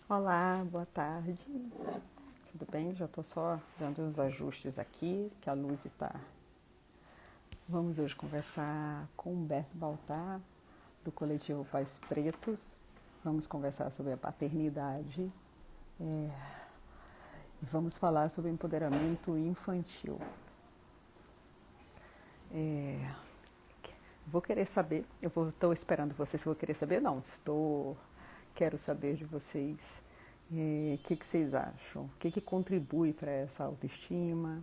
Olá, boa tarde. Tudo bem? Já estou só dando os ajustes aqui, que a luz está. Vamos hoje conversar com Humberto Baltar, do coletivo Pais Pretos. Vamos conversar sobre a paternidade e vamos falar sobre empoderamento infantil. Vou querer saber, estou esperando vocês, vou querer saber, não, quero saber de vocês o que vocês acham, o que contribui para essa autoestima,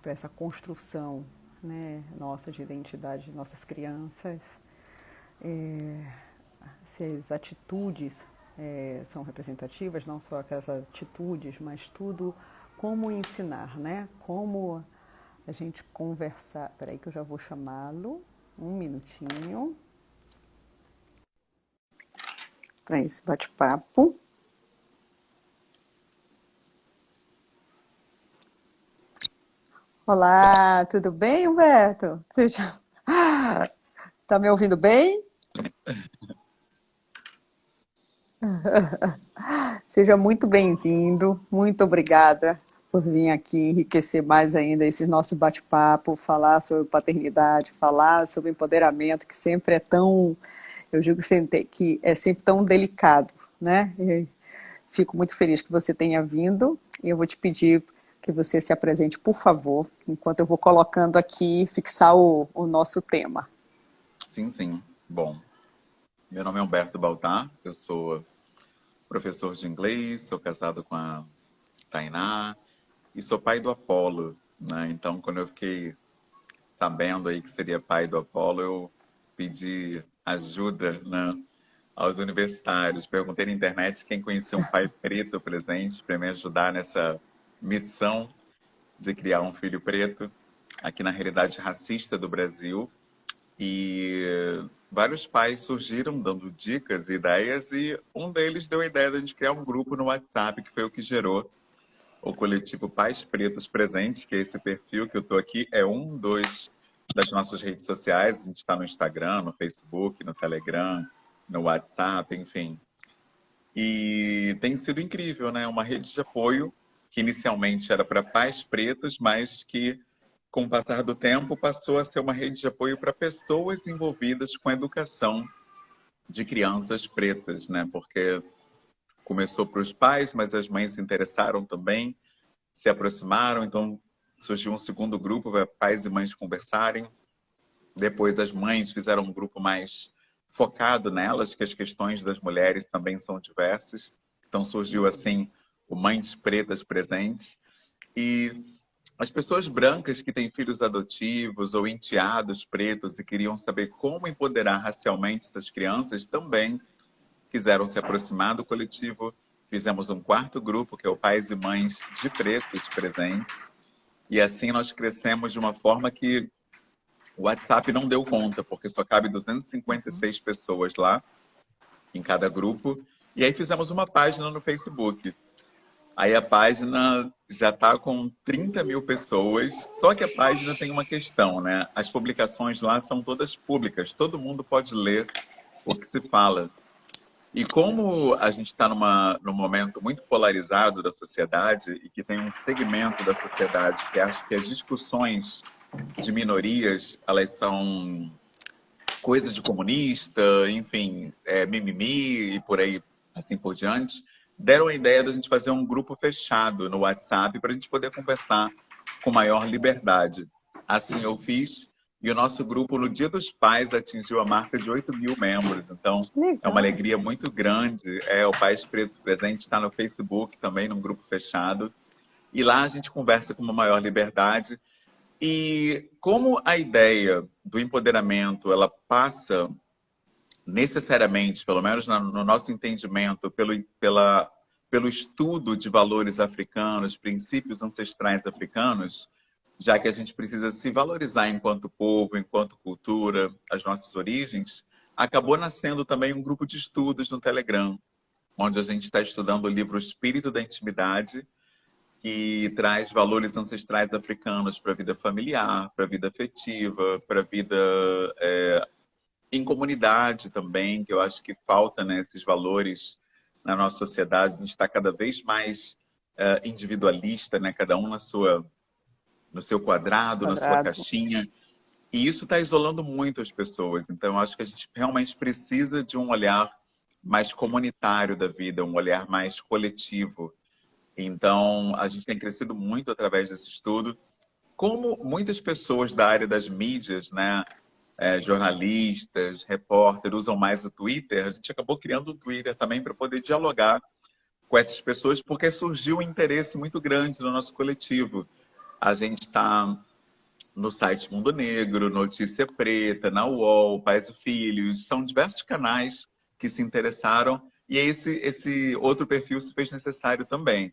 para essa construção, né, nossa de identidade de nossas crianças, é, se as atitudes são representativas, não só aquelas atitudes, mas tudo como ensinar, né? Como a gente conversar. Peraí que eu já vou chamá-lo. Um minutinho. Para esse bate-papo. Olá, tudo bem, Humberto? Seja... Tá me ouvindo bem? Seja muito bem-vindo, muito obrigada por vir aqui enriquecer mais ainda esse nosso bate-papo, falar sobre paternidade, falar sobre empoderamento, que sempre é tão, eu digo sempre que é sempre tão delicado, né? E fico muito feliz que você tenha vindo e eu vou te pedir que você se apresente, por favor, enquanto eu vou colocando aqui, fixar o nosso tema. Sim, sim. Bom, meu nome é Humberto Baltar, eu sou professor de inglês, sou casado com a Tainá e sou pai do Apolo, né? Então, quando eu fiquei sabendo aí que seria pai do Apolo, eu pedi ajuda, né, aos universitários. Perguntei na internet quem conhecia um pai preto presente para me ajudar nessa missão de criar um filho preto aqui na realidade racista do Brasil. E vários pais surgiram dando dicas e ideias, e um deles deu a ideia de a gente criar um grupo no WhatsApp, que foi o que gerou o coletivo Pais Pretos Presentes, que é esse perfil que eu estou aqui, é das nossas redes sociais. A gente está no Instagram, no Facebook, no Telegram, no WhatsApp, enfim. E tem sido incrível, né? Uma rede de apoio que inicialmente era para pais pretos, mas que, com o passar do tempo, passou a ser uma rede de apoio para pessoas envolvidas com a educação de crianças pretas, né? Porque começou para os pais, mas as mães se interessaram também, se aproximaram, então surgiu um segundo grupo para pais e mães conversarem. Depois as mães fizeram um grupo mais focado nelas, que as questões das mulheres também são diversas. Então surgiu assim o Mães Pretas Presentes. E as pessoas brancas que têm filhos adotivos ou enteados pretos e queriam saber como empoderar racialmente essas crianças também quiseram se aproximar do coletivo. Fizemos um quarto grupo, que é o Pais e Mães de Pretos Presentes. E assim nós crescemos de uma forma que o WhatsApp não deu conta, porque só cabe 256 pessoas lá, em cada grupo. E aí fizemos uma página no Facebook. Aí a página já está com 30 mil pessoas, só que a página tem uma questão, né? As publicações lá são todas públicas, todo mundo pode ler o que se fala. E como a gente está num momento muito polarizado da sociedade e que tem um segmento da sociedade que acha que as discussões de minorias, elas são coisas de comunista, enfim, mimimi e por aí assim por diante, deram a ideia da gente fazer um grupo fechado no WhatsApp para a gente poder conversar com maior liberdade. Assim eu fiz, e o nosso grupo, no Dia dos Pais, atingiu a marca de 8 mil membros. Então, é uma Legal. alegria muito grande. O Pais Preto Presente está no Facebook também, num grupo fechado. E lá a gente conversa com uma maior liberdade. E como a ideia do empoderamento, ela passa necessariamente, pelo menos no nosso entendimento, pelo estudo de valores africanos, princípios ancestrais africanos, já que a gente precisa se valorizar enquanto povo, enquanto cultura, as nossas origens, acabou nascendo também um grupo de estudos no Telegram, onde a gente está estudando o livro Espírito da Intimidade, que traz valores ancestrais africanos para a vida familiar, para a vida afetiva, para a vida em comunidade também, que eu acho que falta, né, esses valores na nossa sociedade. A gente está cada vez mais individualista, né? Cada um no seu quadrado, na sua Quadrado. caixinha. E isso está isolando muito as pessoas. Então, eu acho que a gente realmente precisa de um olhar mais comunitário da vida, um olhar mais coletivo. Então, a gente tem crescido muito através desse estudo. Como muitas pessoas da área das mídias, né, jornalistas, repórteres, usam mais o Twitter, a gente acabou criando o Twitter também para poder dialogar com essas pessoas, porque surgiu um interesse muito grande no nosso coletivo. A gente está no site Mundo Negro, Notícia Preta, na UOL, Pais e Filhos, são diversos canais que se interessaram e esse outro perfil se fez necessário também.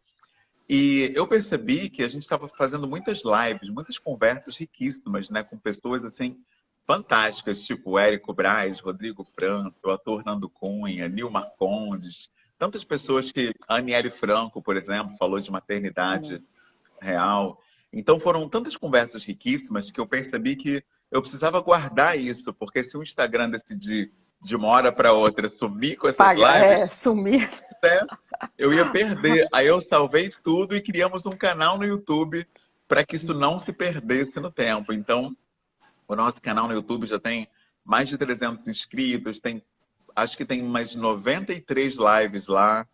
E eu percebi que a gente estava fazendo muitas lives, muitas conversas riquíssimas, né, com pessoas assim fantásticas, tipo Érico Braz, Rodrigo França, o ator Nando Cunha, Nil Marcondes, tantas pessoas que a Aniele Franco, por exemplo, falou de maternidade real. Então foram tantas conversas riquíssimas que eu percebi que eu precisava guardar isso, porque se o Instagram decidir de uma hora para outra sumir com essas lives, Sumir. né, eu ia perder. Aí eu salvei tudo e criamos um canal no YouTube para que isso não se perdesse no tempo. Então, o nosso canal no YouTube já tem mais de 300 inscritos, acho que tem umas 93 lives lá.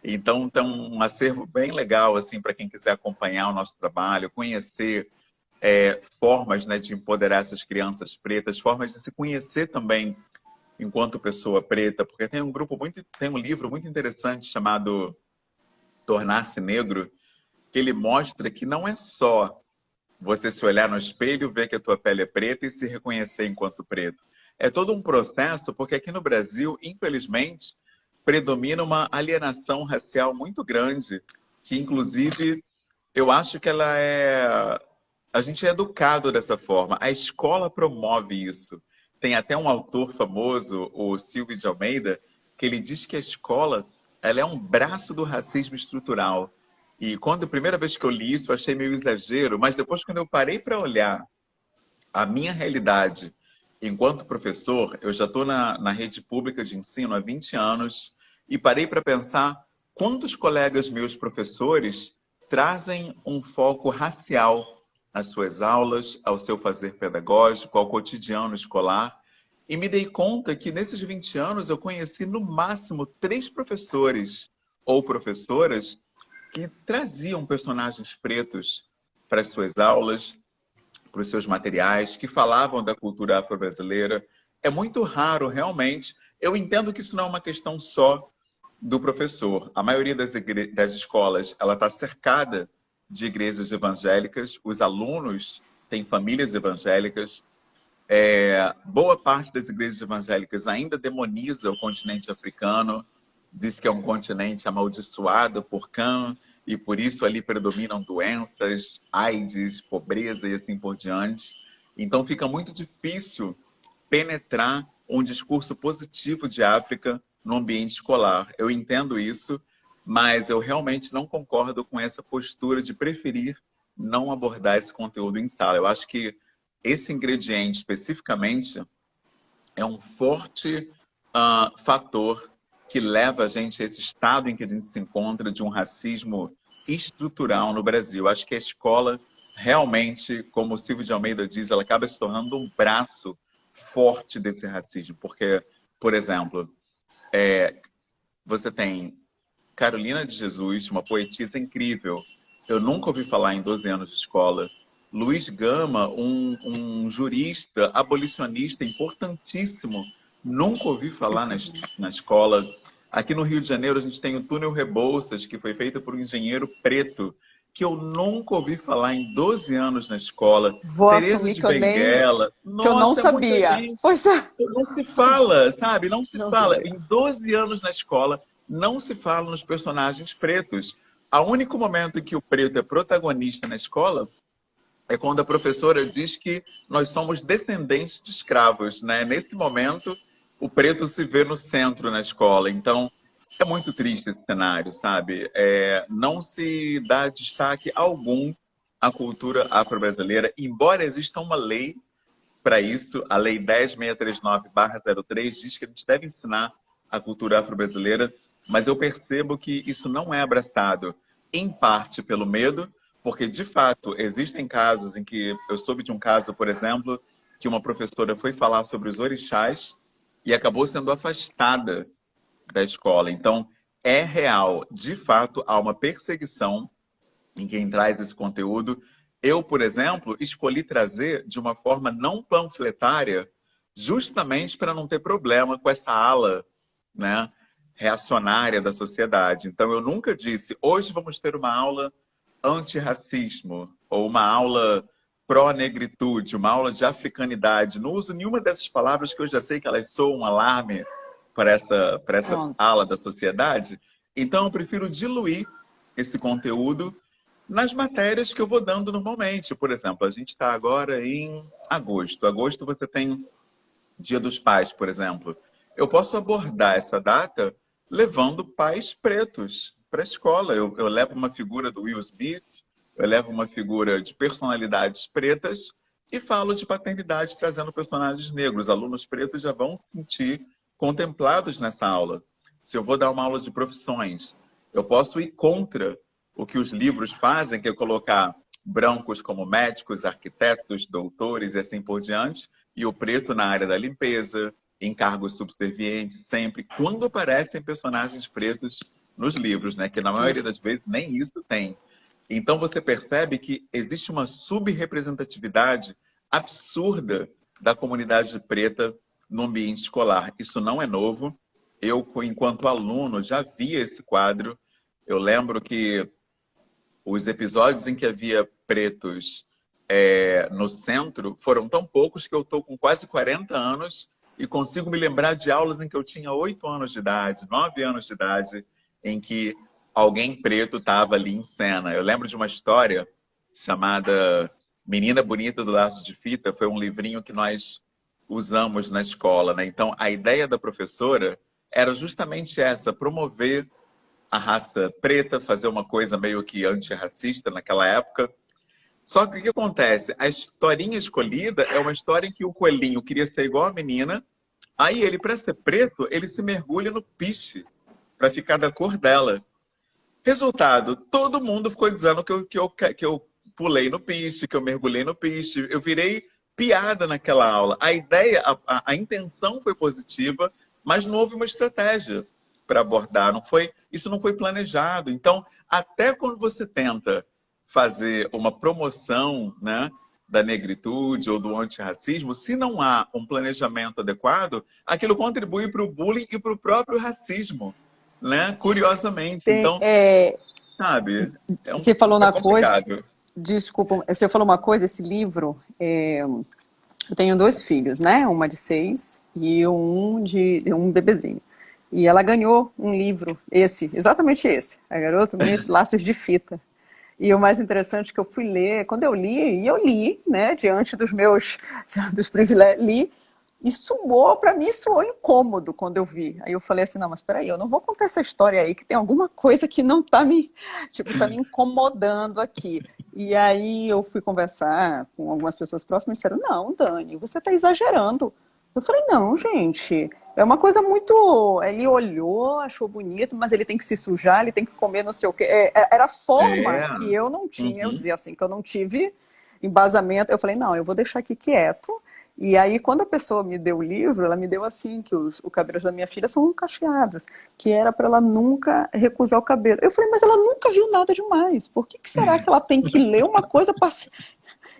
Então, tem um acervo bem legal assim para quem quiser acompanhar o nosso trabalho, conhecer formas, né, de empoderar essas crianças pretas, formas de se conhecer também enquanto pessoa preta, porque tem um livro muito interessante chamado Tornar-se Negro, que ele mostra que não é só você se olhar no espelho, ver que a tua pele é preta e se reconhecer enquanto preto. É todo um processo, porque aqui no Brasil, infelizmente, predomina uma alienação racial muito grande, que inclusive eu acho que a gente é educado dessa forma. A escola promove isso. Tem até um autor famoso, o Silvio de Almeida, que ele diz que a escola ela é um braço do racismo estrutural. E quando a primeira vez que eu li isso, eu achei meio exagero, mas depois quando eu parei para olhar a minha realidade enquanto professor, eu já estou na rede pública de ensino há 20 anos e parei para pensar quantos colegas meus professores trazem um foco racial às suas aulas, ao seu fazer pedagógico, ao cotidiano escolar. E me dei conta que nesses 20 anos eu conheci no máximo 3 professores ou professoras que traziam personagens pretos para as suas aulas, para os seus materiais, que falavam da cultura afro-brasileira. É muito raro, realmente. Eu entendo que isso não é uma questão só do professor. A maioria das escolas ela está cercada de igrejas evangélicas. Os alunos têm famílias evangélicas. Boa parte das igrejas evangélicas ainda demoniza o continente africano, diz que é um continente amaldiçoado por Cã, e por isso ali predominam doenças, AIDS, pobreza e assim por diante. Então fica muito difícil penetrar um discurso positivo de África no ambiente escolar. Eu entendo isso, mas eu realmente não concordo com essa postura de preferir não abordar esse conteúdo em tal. Eu acho que esse ingrediente especificamente é um forte fator que leva a gente a esse estado em que a gente se encontra de um racismo estrutural no Brasil. Acho que a escola realmente, como o Silvio de Almeida diz, ela acaba se tornando um braço forte desse racismo. Porque, por exemplo, você tem Carolina de Jesus, uma poetisa incrível. Eu nunca ouvi falar em 12 anos de escola. Luiz Gama, um jurista abolicionista importantíssimo. Nunca ouvi falar na escola. Aqui no Rio de Janeiro, a gente tem o Túnel Rebouças, que foi feito por um engenheiro preto, que eu nunca ouvi falar em 12 anos na escola. Vou Teresa assumir de Benguela. que eu não Nossa, é muita sabia. gente. Pois é. Não se fala, sabe? Não se Não fala. sabia. Em 12 anos na escola, não se fala nos personagens pretos. O único momento em que o preto é protagonista na escola é quando a professora diz que nós somos descendentes de escravos, né? Nesse momento, o preto se vê no centro na escola. Então, é muito triste esse cenário, sabe? Não se dá destaque algum à cultura afro-brasileira, embora exista uma lei para isso, a Lei 10.639/03 diz que a gente deve ensinar a cultura afro-brasileira mas eu percebo que isso não é abraçado, em parte pelo medo, porque, de fato, existem casos em que eu soube de um caso, por exemplo, que uma professora foi falar sobre os orixás e acabou sendo afastada da escola. Então, é real. De fato, há uma perseguição em quem traz esse conteúdo. Eu, por exemplo, escolhi trazer de uma forma não panfletária, justamente para não ter problema com essa ala, né, reacionária da sociedade. Então, eu nunca disse, hoje vamos ter uma aula antirracismo, ou uma aula pró-negritude, uma aula de africanidade. Não uso nenhuma dessas palavras que eu já sei que elas soam um alarme para essa Pronto. ala da sociedade. Então, eu prefiro diluir esse conteúdo nas matérias que eu vou dando normalmente. Por exemplo, a gente está agora em agosto. Agosto você tem Dia dos Pais, por exemplo. Eu posso abordar essa data levando pais pretos para a escola. Eu levo uma figura do Will Smith, eu levo uma figura de personalidades pretas e falo de paternidade trazendo personagens negros. Alunos pretos já vão se sentir contemplados nessa aula. Se eu vou dar uma aula de profissões, eu posso ir contra o que os livros fazem, que é colocar brancos como médicos, arquitetos, doutores e assim por diante, e o preto na área da limpeza, em cargos subservientes, sempre, quando aparecem personagens pretos nos livros, né? Que na maioria das vezes nem isso tem. Então você percebe que existe uma subrepresentatividade absurda da comunidade preta no ambiente escolar. Isso não é novo. Eu, enquanto aluno, já via esse quadro. Eu lembro que os episódios em que havia pretos no centro foram tão poucos que eu estou com quase 40 anos e consigo me lembrar de aulas em que eu tinha 8 anos de idade, 9 anos de idade, em que alguém preto estava ali em cena. Eu lembro de uma história chamada Menina Bonita do Laço de Fita, foi um livrinho que nós usamos na escola, né? Então, a ideia da professora era justamente essa, promover a raça preta, fazer uma coisa meio que antirracista naquela época. Só que o que acontece? A historinha escolhida é uma história em que o coelhinho queria ser igual a menina, aí ele, para ser preto, ele se mergulha no piche para ficar da cor dela. Resultado, todo mundo ficou dizendo que eu pulei no piche, que eu mergulhei no piche. Eu virei piada naquela aula. A ideia, a intenção foi positiva, mas não houve uma estratégia para abordar. Isso não foi planejado. Então, até quando você tenta fazer uma promoção, né, da negritude ou do antirracismo, se não há um planejamento adequado, aquilo contribui para o bullying e para o próprio racismo, né? Curiosamente. Tem, Então, sabe, você falou é uma coisa, complicado. desculpa, você falou uma coisa, esse livro, eu tenho 2 filhos, né? Uma de 6 e um bebezinho. E ela ganhou um livro, exatamente esse, A Garota Bonita, Laços de Fita. E o mais interessante é que eu fui ler, quando eu li, né, diante dos privilégios, li, e para mim soou incômodo quando eu vi. Aí eu falei assim, não, mas peraí, eu não vou contar essa história aí, que tem alguma coisa que não tá me incomodando aqui. E aí eu fui conversar com algumas pessoas próximas e disseram, não, Dani, você está exagerando. Eu falei, não, gente, é uma coisa muito... Ele olhou, achou bonito, mas ele tem que se sujar, ele tem que comer não sei o quê. Era a forma É. que eu não tinha, eu Uhum. dizia assim, que eu não tive embasamento. Eu falei, não, eu vou deixar aqui quieto. E aí, quando a pessoa me deu o livro, ela me deu assim, que os cabelos da minha filha são cacheados, que era para ela nunca recusar o cabelo. Eu falei, mas ela nunca viu nada demais. Por que será que ela tem que ler uma coisa para...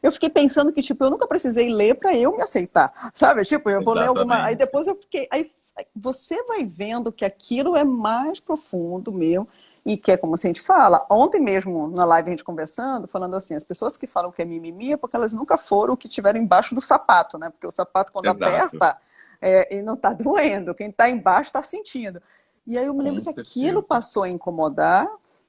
Eu fiquei pensando que, tipo, eu nunca precisei ler para eu me aceitar, sabe? Tipo, eu vou ler alguma... Aí Exatamente. depois eu fiquei... Aí você vai vendo que aquilo é mais profundo mesmo, e que é como a gente fala. Ontem mesmo, na live, a gente conversando, falando assim, as pessoas que falam que é mimimi é porque elas nunca foram o que tiveram embaixo do sapato, né? Porque o sapato, quando Exato. aperta, ele não tá doendo. Quem tá embaixo tá sentindo. E aí eu me lembro Com que aquilo certeza. passou a incomodar,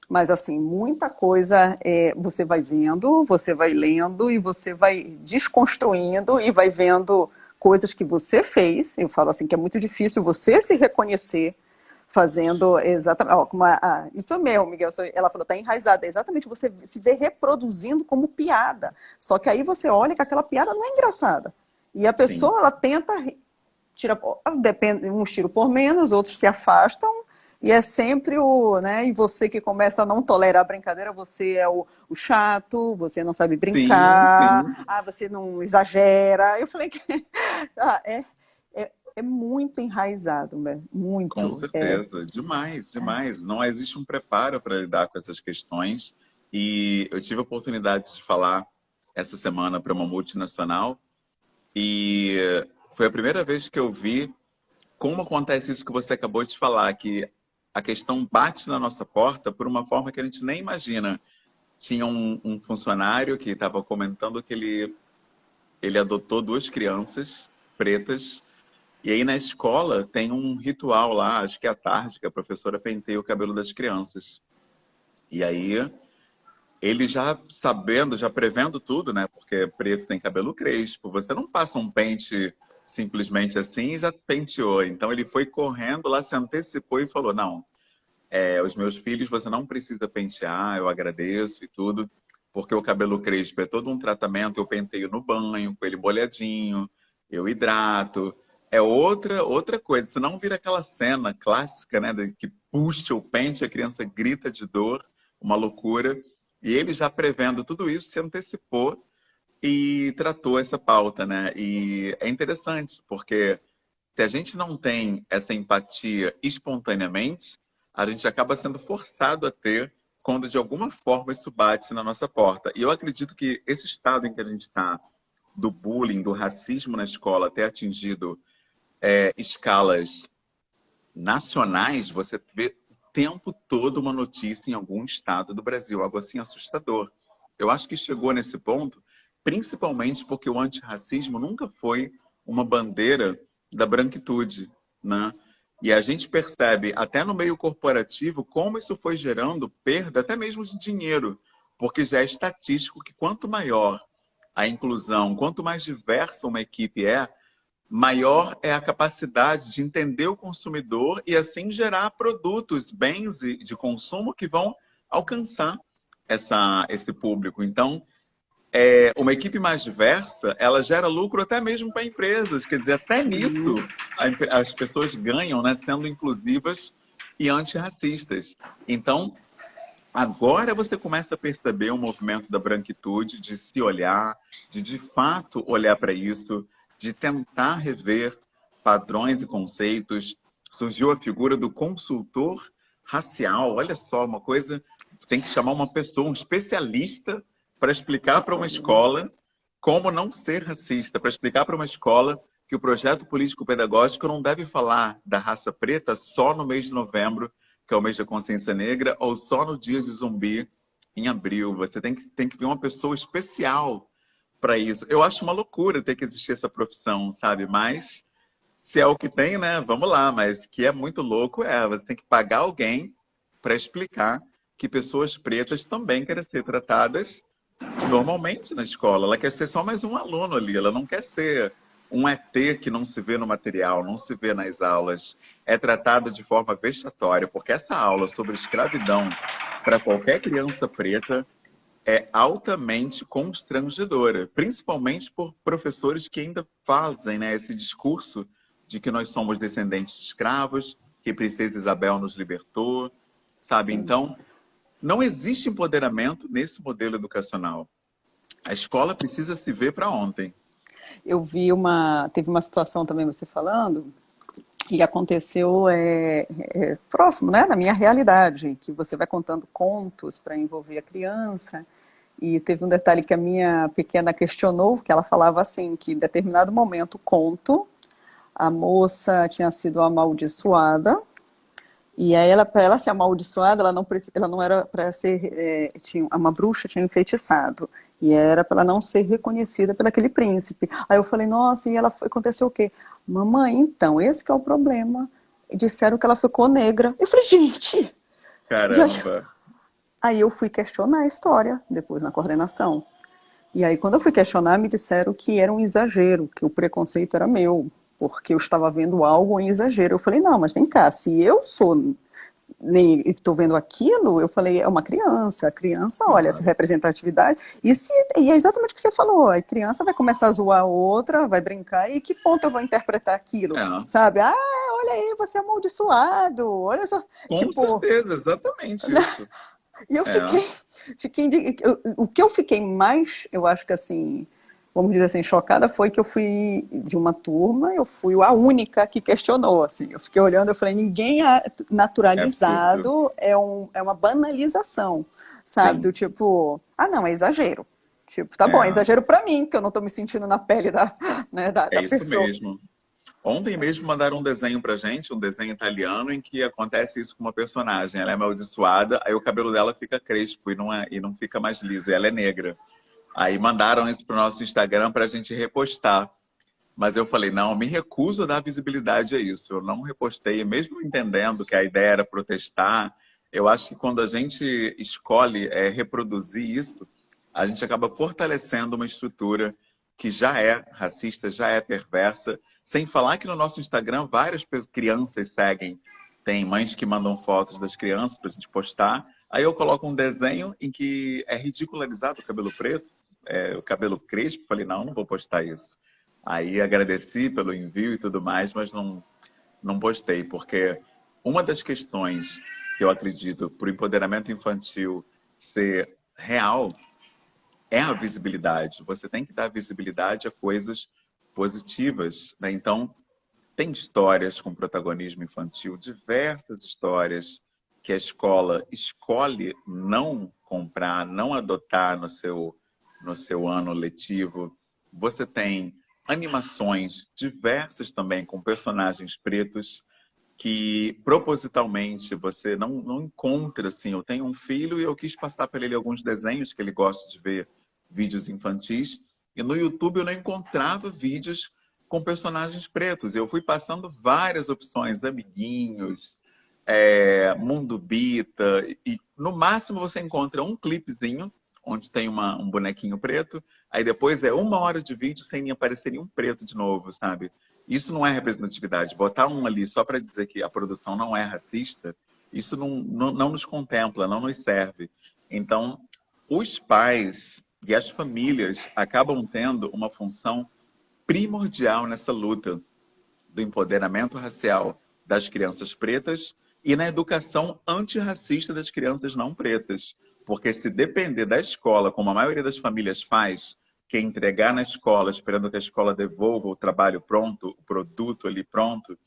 mas assim, muita coisa você vai vendo, você vai lendo e você vai desconstruindo e vai vendo coisas que você fez. Eu falo assim que é muito difícil você se reconhecer fazendo exatamente. Ó, isso é meu, Miguel. Ela falou, está enraizada. É exatamente, você se vê reproduzindo como piada. Só que aí você olha que aquela piada não é engraçada. E a Sim. pessoa, ela tenta tirar, depende, uns tiram por menos, outros se afastam. E é sempre o, né? E você que começa a não tolerar a brincadeira, você é o chato, você não sabe Sim, brincar, sim. você não exagera. Eu falei que é muito enraizado, né? Com Muito. certeza, demais, demais. Não existe um preparo para lidar com essas questões. E eu tive a oportunidade de falar essa semana para uma multinacional e foi a primeira vez que eu vi como acontece isso que você acabou de falar, que a questão bate na nossa porta por uma forma que a gente nem imagina. Tinha um funcionário que estava comentando que ele adotou duas crianças pretas. E aí na escola tem um ritual lá, acho que é à tarde, que a professora penteia o cabelo das crianças. E aí ele já sabendo, já prevendo tudo, né? Porque preto tem cabelo crespo, você não passa um pente simplesmente assim e já penteou. Então ele foi correndo lá, se antecipou e falou: não, os meus filhos você não precisa pentear, eu agradeço e tudo, porque o cabelo crespo é todo um tratamento, eu penteio no banho, com ele molhadinho, eu hidrato. É outra coisa, senão vira aquela cena clássica, né, que puxa o pente, a criança grita de dor, uma loucura. E ele já prevendo tudo isso, se antecipou e tratou essa pauta, né? E é interessante, porque se a gente não tem essa empatia espontaneamente, a gente acaba sendo forçado a ter quando de alguma forma isso bate na nossa porta. E eu acredito que esse estado em que a gente está, do bullying, do racismo na escola, ter atingido escalas nacionais, você vê o tempo todo uma notícia em algum estado do Brasil, algo assim assustador. Eu acho que chegou nesse ponto, principalmente porque o antirracismo nunca foi uma bandeira da branquitude, né? E a gente percebe, até no meio corporativo, como isso foi gerando perda, até mesmo de dinheiro, porque já é estatístico que quanto maior a inclusão, quanto mais diversa uma equipe maior é a capacidade de entender o consumidor e assim gerar produtos, bens de consumo que vão alcançar esse público. Então, uma equipe mais diversa, ela gera lucro até mesmo para empresas. Quer dizer, até nisso Sim. as pessoas ganham, né, sendo inclusivas e antirracistas. Então, agora você começa a perceber o movimento da branquitude, de se olhar, de fato olhar para isso, de tentar rever padrões e conceitos. Surgiu a figura do consultor racial. Olha só, uma coisa, tem que chamar uma pessoa, um especialista, para explicar para uma escola como não ser racista, para explicar para uma escola que o projeto político-pedagógico não deve falar da raça preta só no mês de novembro, que é o mês da consciência negra, ou só no dia de zumbi, em abril. Você tem que ver uma pessoa especial para isso. Eu acho uma loucura ter que existir essa profissão, sabe? Mas se é o que tem, né? Vamos lá. Mas que é muito louco você tem que pagar alguém para explicar que pessoas pretas também querem ser tratadas normalmente na escola. Ela quer ser só mais um aluno ali. Ela não quer ser um ET que não se vê no material, não se vê nas aulas. É tratada de forma vexatória, porque essa aula sobre escravidão para qualquer criança preta é altamente constrangedora, principalmente por professores que ainda fazem, né, esse discurso de que nós somos descendentes de escravos, que Princesa Isabel nos libertou, sabe? Sim. Então, não existe empoderamento nesse modelo educacional. A escola precisa se ver para ontem. Teve uma situação também você falando, e aconteceu próximo, né, na minha realidade, que você vai contando contos para envolver a criança, e teve um detalhe que a minha pequena questionou, que ela falava assim, que em determinado momento, o conto, a moça tinha sido amaldiçoada, e aí para ela ser amaldiçoada, ela não era para ser, uma bruxa tinha enfeitiçado, e era para ela não ser reconhecida por aquele príncipe. Aí eu falei, nossa, e aconteceu o quê? Mamãe, então, esse que é o problema. E disseram que ela ficou negra. Eu falei, gente! E Caramba. aí eu fui questionar a história, depois na coordenação. E aí, quando eu fui questionar, me disseram que era um exagero, que o preconceito era meu, porque eu estava vendo algo em exagero. Eu falei, não, mas vem cá, se eu sou estou vendo aquilo, eu falei, é uma criança. A criança olha essa Claro. representatividade e é exatamente o que você falou. A criança vai começar a zoar a outra, vai brincar, e que ponto eu vou interpretar aquilo? É, Sabe? Ah, olha aí, você é amaldiçoado. Olha só. com Tipo, certeza, exatamente isso. e eu É, o que eu fiquei mais, eu acho que assim, vamos dizer assim, chocada foi que eu fui de uma turma, eu fui a única que questionou, assim, eu fiquei olhando, eu falei, é absurdo. naturalizado é uma banalização, sabe, do Sim. tipo, ah não, é exagero, tipo, tá bom, é É, exagero pra mim, que eu não tô me sentindo na pele da, né, é da isso pessoa. mesmo. Ontem mesmo mandaram um desenho pra gente, um desenho italiano, em que acontece isso com uma personagem. Ela é amaldiçoada, aí o cabelo dela fica crespo e não fica mais liso, e ela é negra. Aí mandaram isso pro nosso Instagram pra gente repostar. Mas eu falei, não, me recuso a dar visibilidade a isso. Eu não repostei, mesmo entendendo que a ideia era protestar. Eu acho que quando a gente escolhe reproduzir isso, a gente acaba fortalecendo uma estrutura que já é racista, já é perversa. Sem falar que no nosso Instagram várias crianças seguem. Tem mães que mandam fotos das crianças para a gente postar. Aí eu coloco um desenho em que é ridicularizado o cabelo preto, o cabelo crespo. Falei, não, não vou postar isso. Aí agradeci pelo envio e tudo mais, mas não postei, porque uma das questões que eu acredito para o empoderamento infantil ser real é a visibilidade. Você tem que dar visibilidade a coisas positivas, né? Então, tem histórias com protagonismo infantil, diversas histórias que a escola escolhe não comprar, não adotar no seu ano letivo. Você tem animações diversas também com personagens pretos que propositalmente você não encontra assim. Eu tenho um filho e eu quis passar para ele alguns desenhos que ele gosta de ver, vídeos infantis, e no YouTube eu não encontrava vídeos com personagens pretos. Eu fui passando várias opções, amiguinhos, Mundo Bita, e no máximo você encontra um clipezinho onde tem um bonequinho preto, aí depois é 1 hora de vídeo sem aparecer nenhum preto de novo, sabe? Isso não é representatividade. Botar um ali só para dizer que a produção não é racista, isso não nos contempla, não nos serve. Então, os pais e as famílias acabam tendo uma função primordial nessa luta do empoderamento racial das crianças pretas e na educação antirracista das crianças não pretas. Porque se depender da escola, como a maioria das famílias faz, que é entregar na escola, esperando que a escola devolva o trabalho pronto, o produto ali pronto,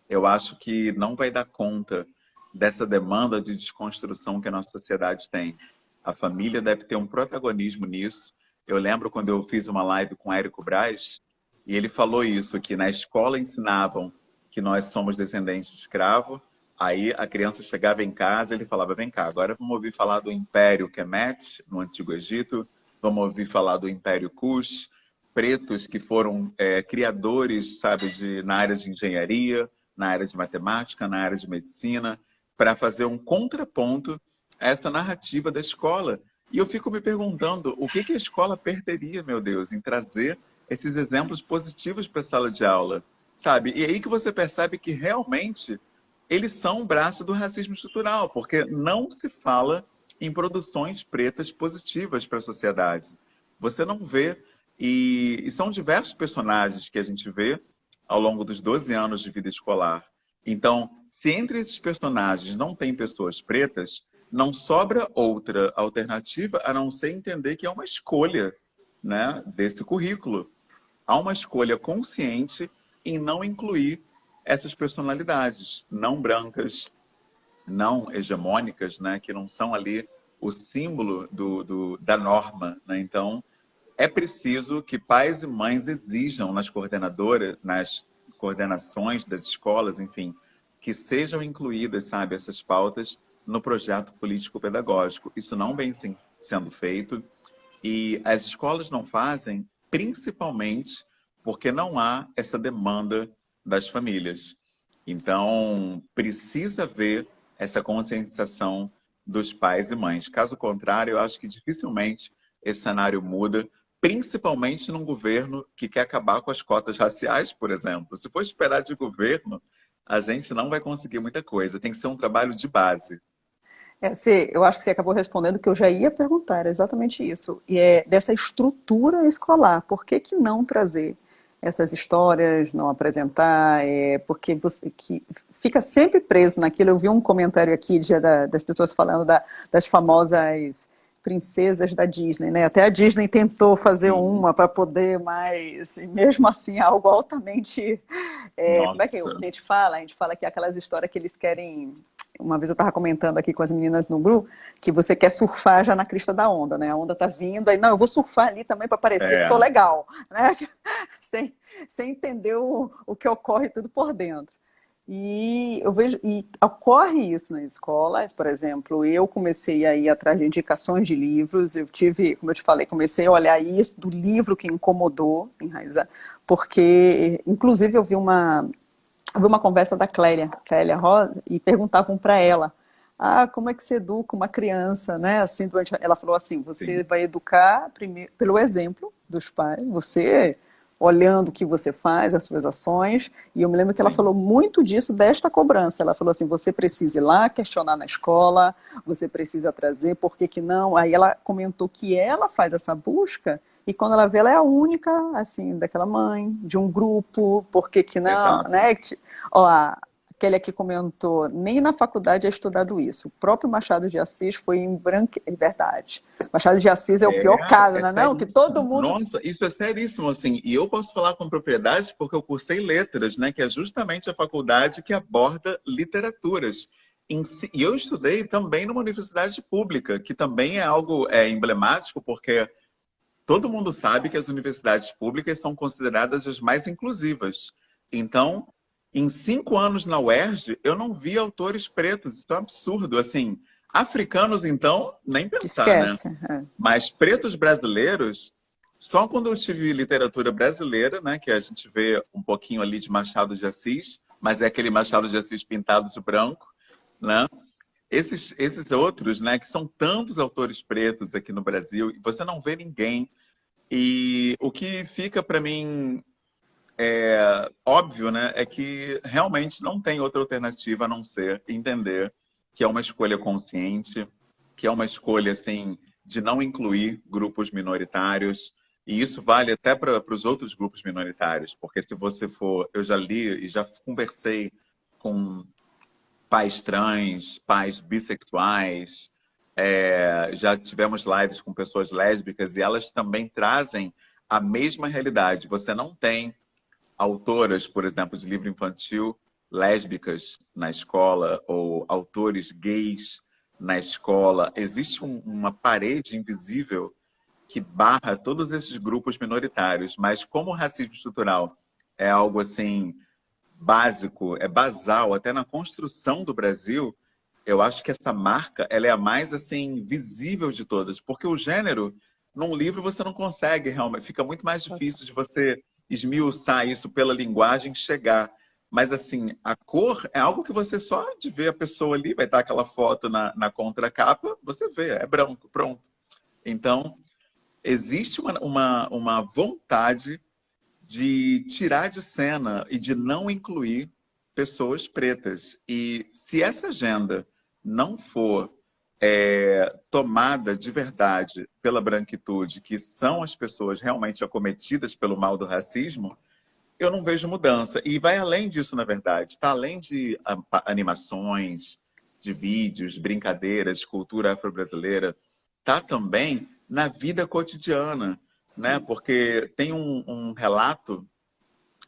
eu acho que não vai dar conta dessa demanda de desconstrução que a nossa sociedade tem. A família deve ter um protagonismo nisso. Eu lembro quando eu fiz uma live com o Érico Braz, e ele falou isso, que na escola ensinavam que nós somos descendentes de escravo, aí a criança chegava em casa e ele falava, vem cá, agora vamos ouvir falar do Império Kemet, no Antigo Egito, vamos ouvir falar do Império Kush, pretos que foram criadores, sabe, na área de engenharia, na área de matemática, na área de medicina, para fazer um contraponto a essa narrativa da escola. E eu fico me perguntando o que a escola perderia, meu Deus, em trazer esses exemplos positivos para a sala de aula, sabe? E aí que você percebe que realmente eles são um braço do racismo estrutural, porque não se fala em produções pretas positivas para a sociedade. Você não vê, e são diversos personagens que a gente vê ao longo dos 12 anos de vida escolar. Então, se entre esses personagens não tem pessoas pretas, não sobra outra alternativa a não ser entender que é uma escolha, né, desse currículo. Há uma escolha consciente em não incluir essas personalidades não brancas, não hegemônicas, né, que não são ali o símbolo da norma. Né? Então, é preciso que pais e mães exijam nas coordenadoras, nas coordenações das escolas, enfim, que sejam incluídas, sabe, essas pautas no projeto político-pedagógico. Isso não vem sendo feito e as escolas não fazem, principalmente porque não há essa demanda das famílias. Então, precisa haver essa conscientização dos pais e mães. Caso contrário, eu acho que dificilmente esse cenário muda, principalmente num governo que quer acabar com as cotas raciais, por exemplo. Se for esperar de governo a gente não vai conseguir muita coisa. Tem que ser um trabalho de base. Eu acho que você acabou respondendo que eu já ia perguntar, era exatamente isso. E é dessa estrutura escolar, por que que não trazer essas histórias, não apresentar, porque você que fica sempre preso naquilo. Eu vi um comentário aqui das pessoas falando das famosas princesas da Disney, né? Até a Disney tentou fazer Sim. uma para poder, mas mesmo assim algo altamente como é que Nossa. a gente fala? A gente fala que é aquelas histórias que eles querem. Uma vez eu estava comentando aqui com as meninas no grupo que você quer surfar já na crista da onda, né? A onda tá vindo, aí não, eu vou surfar ali também para parecer que tô É, legal, né? Sem, sem entender o que ocorre tudo por dentro. E eu vejo, e ocorre isso nas escolas, por exemplo, eu comecei a ir atrás de indicações de livros, eu tive, como eu te falei, comecei a olhar isso do livro que incomodou, enraizar, porque, inclusive, eu vi uma conversa da Clélia Rosa, e perguntavam para ela, como é que se educa uma criança, né? Assim, ela falou assim, você sim, vai educar primeiro pelo exemplo dos pais, você olhando o que você faz, as suas ações, e eu me lembro que ela sim. falou muito disso, desta cobrança. Ela falou assim, você precisa ir lá questionar na escola, você precisa trazer, por que que não? Aí ela comentou que ela faz essa busca, e quando ela vê, ela é a única, assim, daquela mãe, de um grupo, por que que não, Exato. né? Ó, aquele aqui comentou, nem na faculdade é estudado isso. O próprio Machado de Assis foi em branco, é verdade. Machado de Assis é o pior caso, É né? Não, que todo seríssimo. mundo. Nossa, isso é seríssimo, assim. E eu posso falar com propriedade porque eu cursei letras, né? Que é justamente a faculdade que aborda literaturas. E eu estudei também numa universidade pública, que também é algo emblemático, porque todo mundo sabe que as universidades públicas são consideradas as mais inclusivas. Então, em 5 anos na UERJ, eu não vi autores pretos. Isso é um absurdo. Assim, africanos, então, nem pensar, né? Esquece. É. Mas pretos brasileiros, só quando eu tive literatura brasileira, né? Que a gente vê um pouquinho ali de Machado de Assis, mas é aquele Machado de Assis pintado de branco, né? Esses outros, né, que são tantos autores pretos aqui no Brasil, e você não vê ninguém. E o que fica para mim óbvio, né, é que realmente não tem outra alternativa a não ser entender que é uma escolha consciente, que é uma escolha assim de não incluir grupos minoritários. E isso vale até para os outros grupos minoritários, porque se você for, eu já li e já conversei com pais trans, pais bissexuais, já tivemos lives com pessoas lésbicas e elas também trazem a mesma realidade. Você não tem autoras, por exemplo, de livro infantil lésbicas na escola ou autores gays na escola. Existe uma parede invisível que barra todos esses grupos minoritários, mas como o racismo estrutural é algo assim básico, é basal, até na construção do Brasil, eu acho que essa marca ela é a mais assim visível de todas, porque o gênero num livro você não consegue realmente, fica muito mais difícil de você esmiuçar isso pela linguagem chegar. Mas assim, a cor é algo que você só de ver a pessoa ali, vai estar aquela foto na contracapa, você vê, é branco, pronto. Então, existe uma vontade de tirar de cena e de não incluir pessoas pretas. E se essa agenda não for tomada de verdade pela branquitude, que são as pessoas realmente acometidas pelo mal do racismo, eu não vejo mudança. E vai além disso, na verdade. Está além de animações, de vídeos, brincadeiras, de cultura afro-brasileira. Está também na vida cotidiana, né? Sim. Porque tem um relato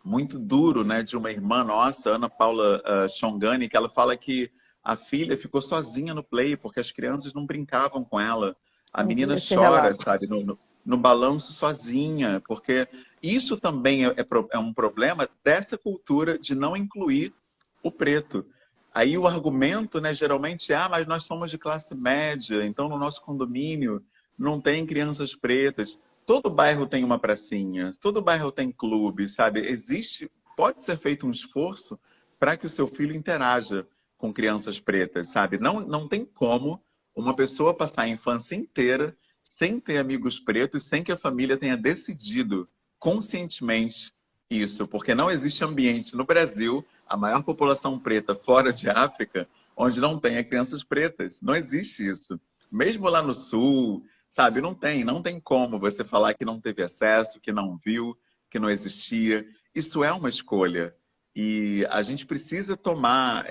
muito duro, né, de uma irmã nossa, Ana Paula Chongani, que ela fala que a filha ficou sozinha no play porque as crianças não brincavam com ela. A Eu vi menina esse chora, relato. sabe, no balanço sozinha, porque isso também é um problema dessa cultura de não incluir o preto. Aí o argumento, né, geralmente é, mas nós somos de classe média, então no nosso condomínio não tem crianças pretas. Todo bairro tem uma pracinha, todo bairro tem clube, sabe? Existe, pode ser feito um esforço para que o seu filho interaja com crianças pretas, sabe? Não tem como uma pessoa passar a infância inteira sem ter amigos pretos, sem que a família tenha decidido conscientemente Isso, porque não existe ambiente no Brasil, a maior população preta fora de África, onde não tenha crianças pretas. Não existe isso. Mesmo lá no Sul, sabe, não tem como você falar que não teve acesso, que não viu, que não existia. Isso é uma escolha. E a gente precisa tomar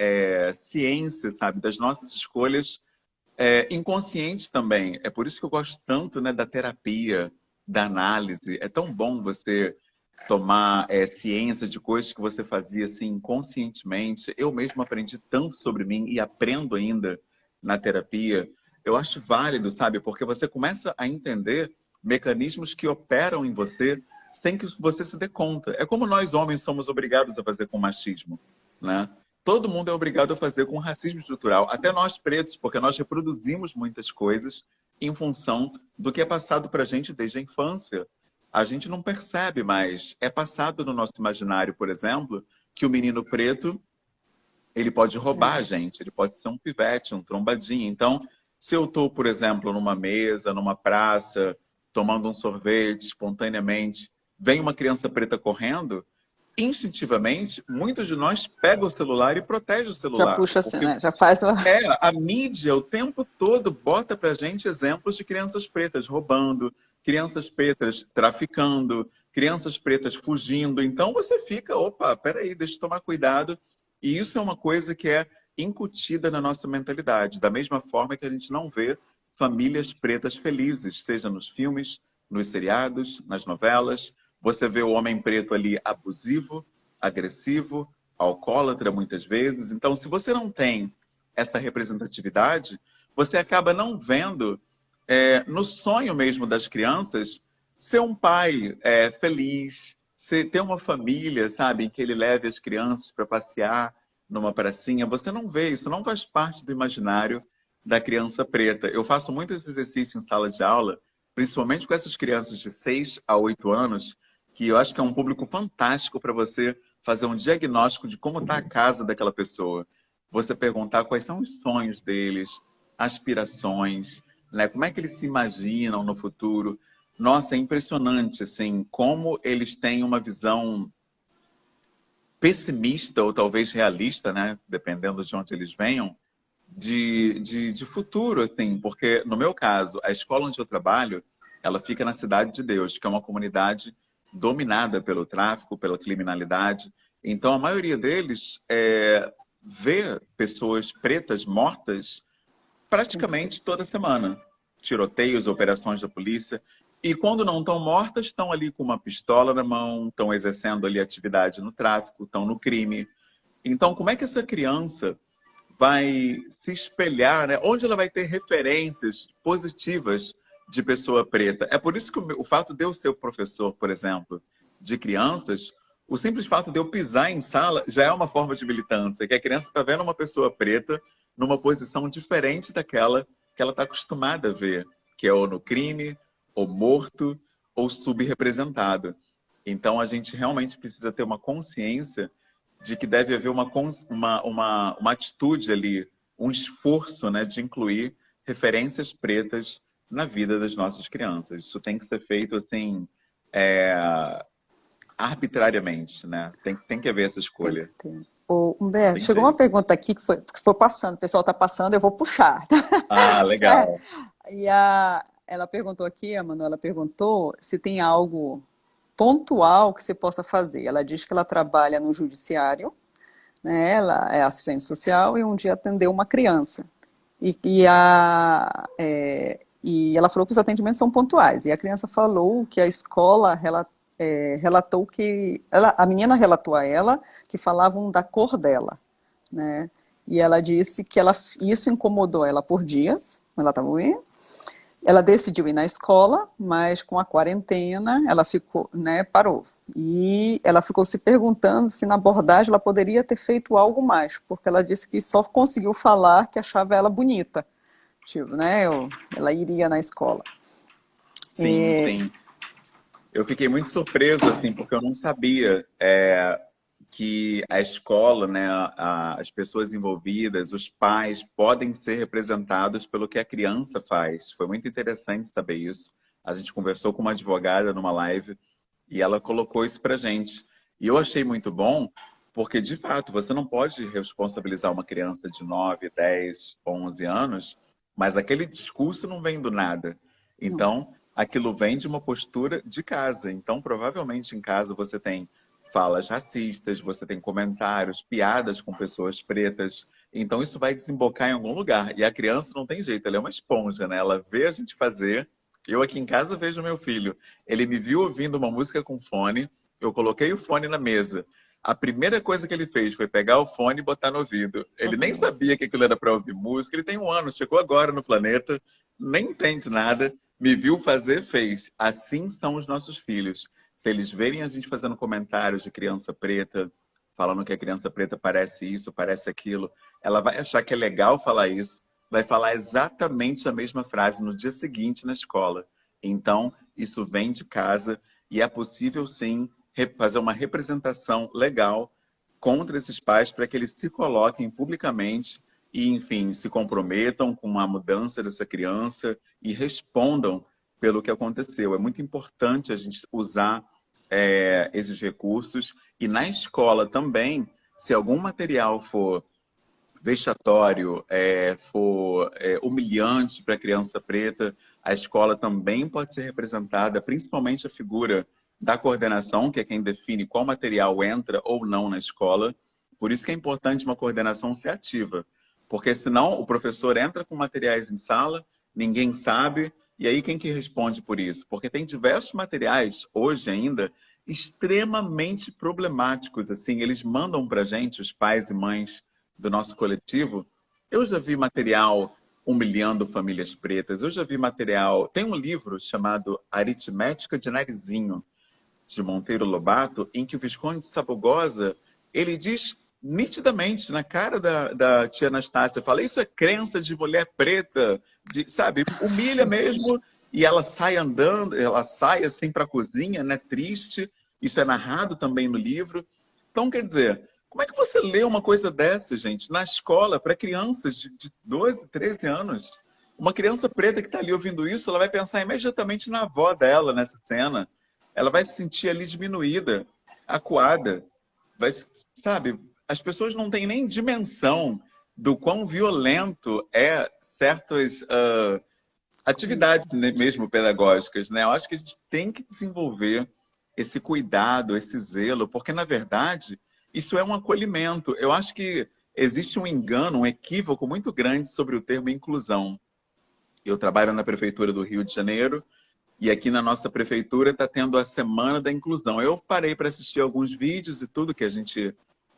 ciência, sabe, das nossas escolhas inconscientes também. É por isso que eu gosto tanto, né, da terapia, da análise. É tão bom você tomar ciência de coisas que você fazia assim inconscientemente. Eu mesmo aprendi tanto sobre mim e aprendo ainda na terapia. Eu acho válido, sabe? Porque você começa a entender mecanismos que operam em você sem que você se dê conta. É como nós homens somos obrigados a fazer com machismo, né? Todo mundo é obrigado a fazer com racismo estrutural, até nós pretos, porque nós reproduzimos muitas coisas em função do que é passado para a gente desde a infância. A gente não percebe, mas é passado no nosso imaginário, por exemplo, que o menino preto ele pode roubar a gente, ele pode ser um pivete, um trombadinho. Então, se eu estou, por exemplo, numa mesa, numa praça, tomando um sorvete espontaneamente, vem uma criança preta correndo, instintivamente, muitos de nós pegam o celular e protegem o Já celular. puxa assim, Porque né? Já faz lá. a mídia o tempo todo bota pra gente exemplos de crianças pretas roubando, crianças pretas traficando, crianças pretas fugindo. Então você fica, opa, peraí, deixa eu tomar cuidado. E isso é uma coisa que é incutida na nossa mentalidade, da mesma forma que a gente não vê famílias pretas felizes, seja nos filmes, nos seriados, nas novelas. Você vê o homem preto ali abusivo, agressivo, alcoólatra muitas vezes. Então, se você não tem essa representatividade, você acaba não vendo, no sonho mesmo das crianças, ser um pai feliz, ter uma família, sabe, em que ele leve as crianças para passear numa pracinha. Você não vê isso, não faz parte do imaginário da criança preta. Eu faço muito esse exercício em sala de aula, principalmente com essas crianças de 6 a 8 anos, que eu acho que é um público fantástico para você fazer um diagnóstico de como está a casa daquela pessoa. Você perguntar quais são os sonhos deles, aspirações, né? Como é que eles se imaginam no futuro. Nossa, é impressionante, assim, como eles têm uma visão pessimista ou talvez realista, né? Dependendo de onde eles venham, de futuro, assim, porque no meu caso, a escola onde eu trabalho, ela fica na Cidade de Deus, que é uma comunidade dominada pelo tráfico, pela criminalidade. Então, a maioria deles vê pessoas pretas mortas praticamente toda semana. Tiroteios, operações da polícia. E quando não estão mortas, estão ali com uma pistola na mão, estão exercendo ali atividade no tráfico, estão no crime. Então, como é que essa criança vai se espelhar, né? Onde ela vai ter referências positivas de pessoa preta? É por isso que o fato de eu ser o professor, por exemplo, de crianças, o simples fato de eu pisar em sala já é uma forma de militância, que a criança está vendo uma pessoa preta numa posição diferente daquela que ela está acostumada a ver, que é ou no crime, ou morto, ou subrepresentado. Então, a gente realmente precisa ter uma consciência de que deve haver uma atitude ali, um esforço, né, de incluir referências pretas na vida das nossas crianças. Isso tem que ser feito assim, arbitrariamente, né? Tem que haver essa Tem que escolha. ter. Ô, Não Humberto, tem chegou uma jeito. pergunta aqui que foi passando, o pessoal está passando, eu vou puxar. Ah, É, legal. ela perguntou aqui, a Manuela perguntou se tem algo pontual que você possa fazer. Ela diz que ela trabalha no judiciário, né? Ela é assistente social e um dia atendeu uma criança. E ela falou que os atendimentos são pontuais. E a criança falou que a escola relatou que... a menina relatou a ela que falavam da cor dela, né? E ela disse que isso incomodou ela por dias, ela estava doente. Ela decidiu ir na escola, mas com a quarentena ela ficou, né, parou. E ela ficou se perguntando se na abordagem ela poderia ter feito algo mais, porque ela disse que só conseguiu falar que achava ela bonita, tipo, né, ela iria na escola. Sim, sim. Eu fiquei muito surpreso, assim, porque eu não sabia que a escola, né, as pessoas envolvidas, os pais podem ser representados pelo que a criança faz. Foi muito interessante saber isso. A gente conversou com uma advogada numa live e ela colocou isso pra gente. E eu achei muito bom, porque, de fato, você não pode responsabilizar uma criança de 9, 10, 11 anos, mas aquele discurso não vem do nada. Não. Então, aquilo vem de uma postura de casa. Então, provavelmente em casa você tem falas racistas, você tem comentários, piadas com pessoas pretas. Então, isso vai desembocar em algum lugar. E a criança não tem jeito, ela é uma esponja, né? Ela vê a gente fazer. Eu aqui em casa vejo meu filho. Ele me viu ouvindo uma música com fone, eu coloquei o fone na mesa. A primeira coisa que ele fez foi pegar o fone e botar no ouvido. Ele nem Uhum. sabia que aquilo era para ouvir música. Ele tem 1 ano, chegou agora no planeta, nem entende nada. Me viu fazer, fez. Assim são os nossos filhos. Se eles verem a gente fazendo comentários de criança preta, falando que a criança preta parece isso, parece aquilo, ela vai achar que é legal falar isso, vai falar exatamente a mesma frase no dia seguinte na escola. Então, isso vem de casa e é possível, sim, fazer uma representação legal contra esses pais para que eles se coloquem publicamente e, enfim, se comprometam com a mudança dessa criança e respondam pelo que aconteceu. É muito importante a gente usar esses recursos e na escola também, se algum material for vexatório, for humilhante para a criança preta, a escola também pode ser representada, principalmente a figura da coordenação, que é quem define qual material entra ou não na escola. Por isso que é importante uma coordenação ser ativa, porque senão o professor entra com materiais em sala, ninguém sabe, e aí quem que responde por isso? Porque tem diversos materiais, hoje ainda, extremamente problemáticos. Assim, eles mandam para a gente, os pais e mães do nosso coletivo. Eu já vi material humilhando famílias pretas, eu já vi material... Tem um livro chamado Aritmética de Narizinho, de Monteiro Lobato, em que o Visconde de Sabugosa, ele diz nitidamente, na cara da tia Anastácia, fala, isso é crença de mulher preta, sabe? Humilha mesmo, e ela sai andando, ela sai assim para a cozinha, né? Triste, isso é narrado também no livro. Então, quer dizer, como é que você lê uma coisa dessa, gente, na escola, para crianças de 12, 13 anos? Uma criança preta que está ali ouvindo isso, ela vai pensar imediatamente na avó dela nessa cena. Ela vai se sentir ali diminuída, acuada. Vai, sabe, as pessoas não têm nem dimensão do quão violento é certas atividades mesmo pedagógicas, né? Eu acho que a gente tem que desenvolver esse cuidado, esse zelo, porque, na verdade, isso é um acolhimento. Eu acho que existe um engano, um equívoco muito grande sobre o termo inclusão. Eu trabalho na Prefeitura do Rio de Janeiro e aqui na nossa prefeitura está tendo a Semana da Inclusão. Eu parei para assistir alguns vídeos e tudo que a gente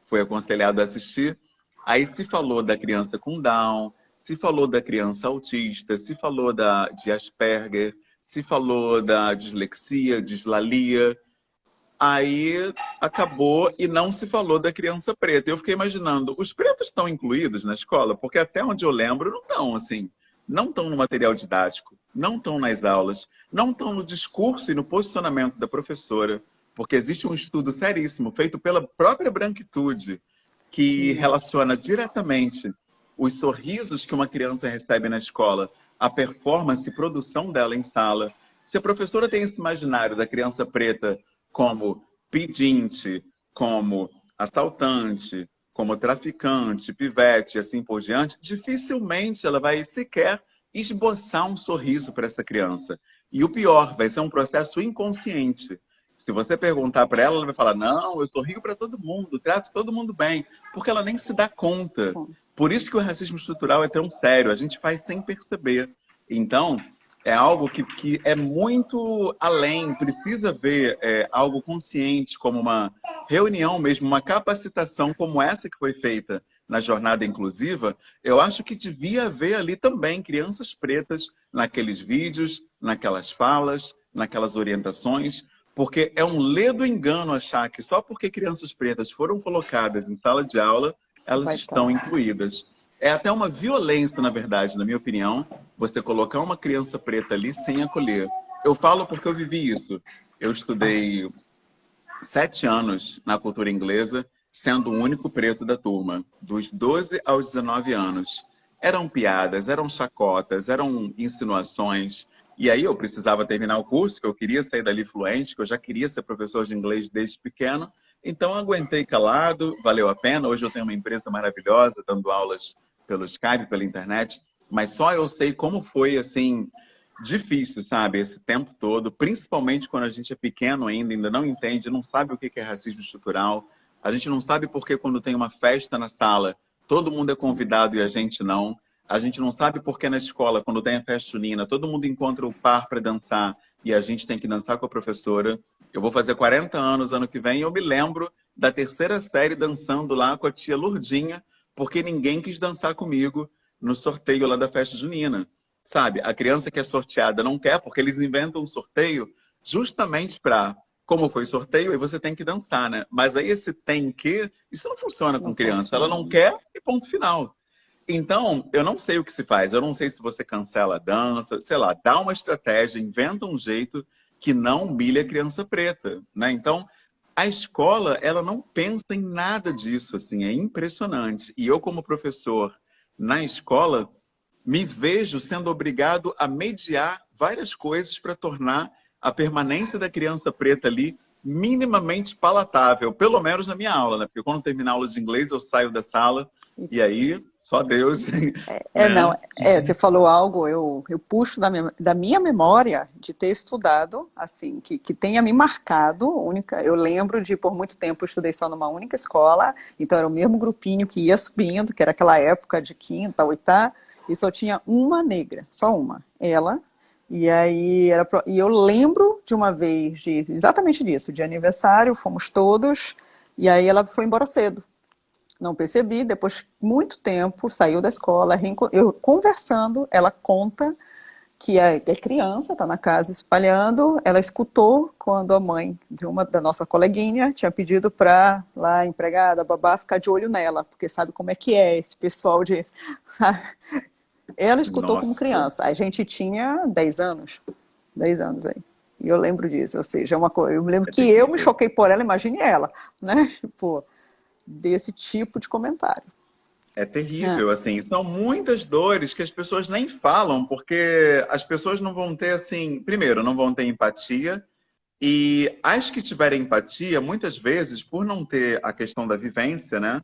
foi aconselhado a assistir. Aí se falou da criança com Down, se falou da criança autista, se falou de Asperger, se falou da dislexia, dislalia. Aí acabou e não se falou da criança preta. Eu fiquei imaginando, os pretos estão incluídos na escola? Porque até onde eu lembro, não estão, assim. Não estão no material didático, não estão nas aulas, não estão no discurso e no posicionamento da professora. Porque existe um estudo seríssimo, feito pela própria branquitude, que Que relaciona diretamente os sorrisos que uma criança recebe na escola, a performance e produção dela em sala. Se a professora tem esse imaginário da criança preta como pedinte, como assaltante, como traficante, pivete, assim por diante, dificilmente ela vai sequer esboçar um sorriso para essa criança. E o pior, vai ser um processo inconsciente. Se você perguntar para ela, ela vai falar, não, eu sorrio para todo mundo, trato todo mundo bem, porque ela nem se dá conta. bom. Por isso que o racismo estrutural é tão sério, a gente faz sem perceber. Então, é algo que é muito além, precisa ver algo consciente, como uma reunião mesmo, uma capacitação como essa que foi feita na jornada inclusiva. Eu acho que devia haver ali também crianças pretas naqueles vídeos, naquelas falas, naquelas orientações, porque é um ledo engano achar que só porque crianças pretas foram colocadas em sala de aula, elas Vai estão estar. incluídas. É até uma violência, na verdade, na minha opinião, você colocar uma criança preta ali sem acolher. Eu falo porque eu vivi isso. Eu estudei 7 anos na cultura inglesa, sendo o único preto da turma, dos 12 aos 19 anos. Eram piadas, eram chacotas, eram insinuações. E aí eu precisava terminar o curso, que eu queria sair dali fluente, que eu já queria ser professor de inglês desde pequeno. Então, eu aguentei calado, valeu a pena. Hoje eu tenho uma empresa maravilhosa, dando aulas pelo Skype, pela internet, mas só eu sei como foi, assim, difícil, sabe, esse tempo todo, principalmente quando a gente é pequeno ainda não entende, não sabe o que é racismo estrutural. A gente não sabe por que quando tem uma festa na sala, todo mundo é convidado e a gente não. A gente não sabe por que na escola, quando tem a festa junina, todo mundo encontra o par para dançar e a gente tem que dançar com a professora. Eu vou fazer 40 anos ano que vem e eu me lembro da terceira série dançando lá com a tia Lourdinha, porque ninguém quis dançar comigo no sorteio lá da festa junina. Sabe, a criança que é sorteada não quer, porque eles inventam um sorteio justamente para, como foi sorteio, aí você tem que dançar, né? Mas aí esse tem que, isso não funciona Não com criança. Ela não funciona. quer e ponto final. Então, eu não sei o que se faz. Eu não sei se você cancela a dança, sei lá, dá uma estratégia, inventa um jeito que não humilhe a criança preta, né? Então, a escola, ela não pensa em nada disso, assim, é impressionante. E eu, como professor na escola, me vejo sendo obrigado a mediar várias coisas para tornar a permanência da criança preta ali minimamente palatável, pelo menos na minha aula, né? Porque quando terminar a aula de inglês, eu saio da sala e aí só Deus, Não, né? você falou algo, eu puxo da minha memória de ter estudado, assim, que tenha me marcado, única, eu lembro de, por muito tempo, eu estudei só numa única escola, então era o mesmo grupinho que ia subindo, que era aquela época de quinta, oitava, e só tinha uma negra, só uma, ela, e aí, e eu lembro de uma vez, exatamente disso, de aniversário, fomos todos, e aí ela foi embora cedo. Não percebi, depois muito tempo, saiu da escola, eu conversando, ela conta que é criança, está na casa espalhando, ela escutou quando a mãe de uma da nossa coleguinha tinha pedido para lá, a empregada, a babá, ficar de olho nela, porque sabe como é que é esse pessoal de... Ela escutou como Nossa, criança, a gente tinha 10 anos, 10 anos aí. E eu lembro disso, ou seja, uma coisa, eu me lembro é que eu me terrível. choquei por ela, imagine ela, né? Tipo, desse tipo de comentário. É É. terrível, assim. São muitas dores que as pessoas nem falam, porque as pessoas não vão ter, assim, primeiro, não vão ter empatia, e as que tiverem empatia, muitas vezes, por não ter a questão da vivência, né?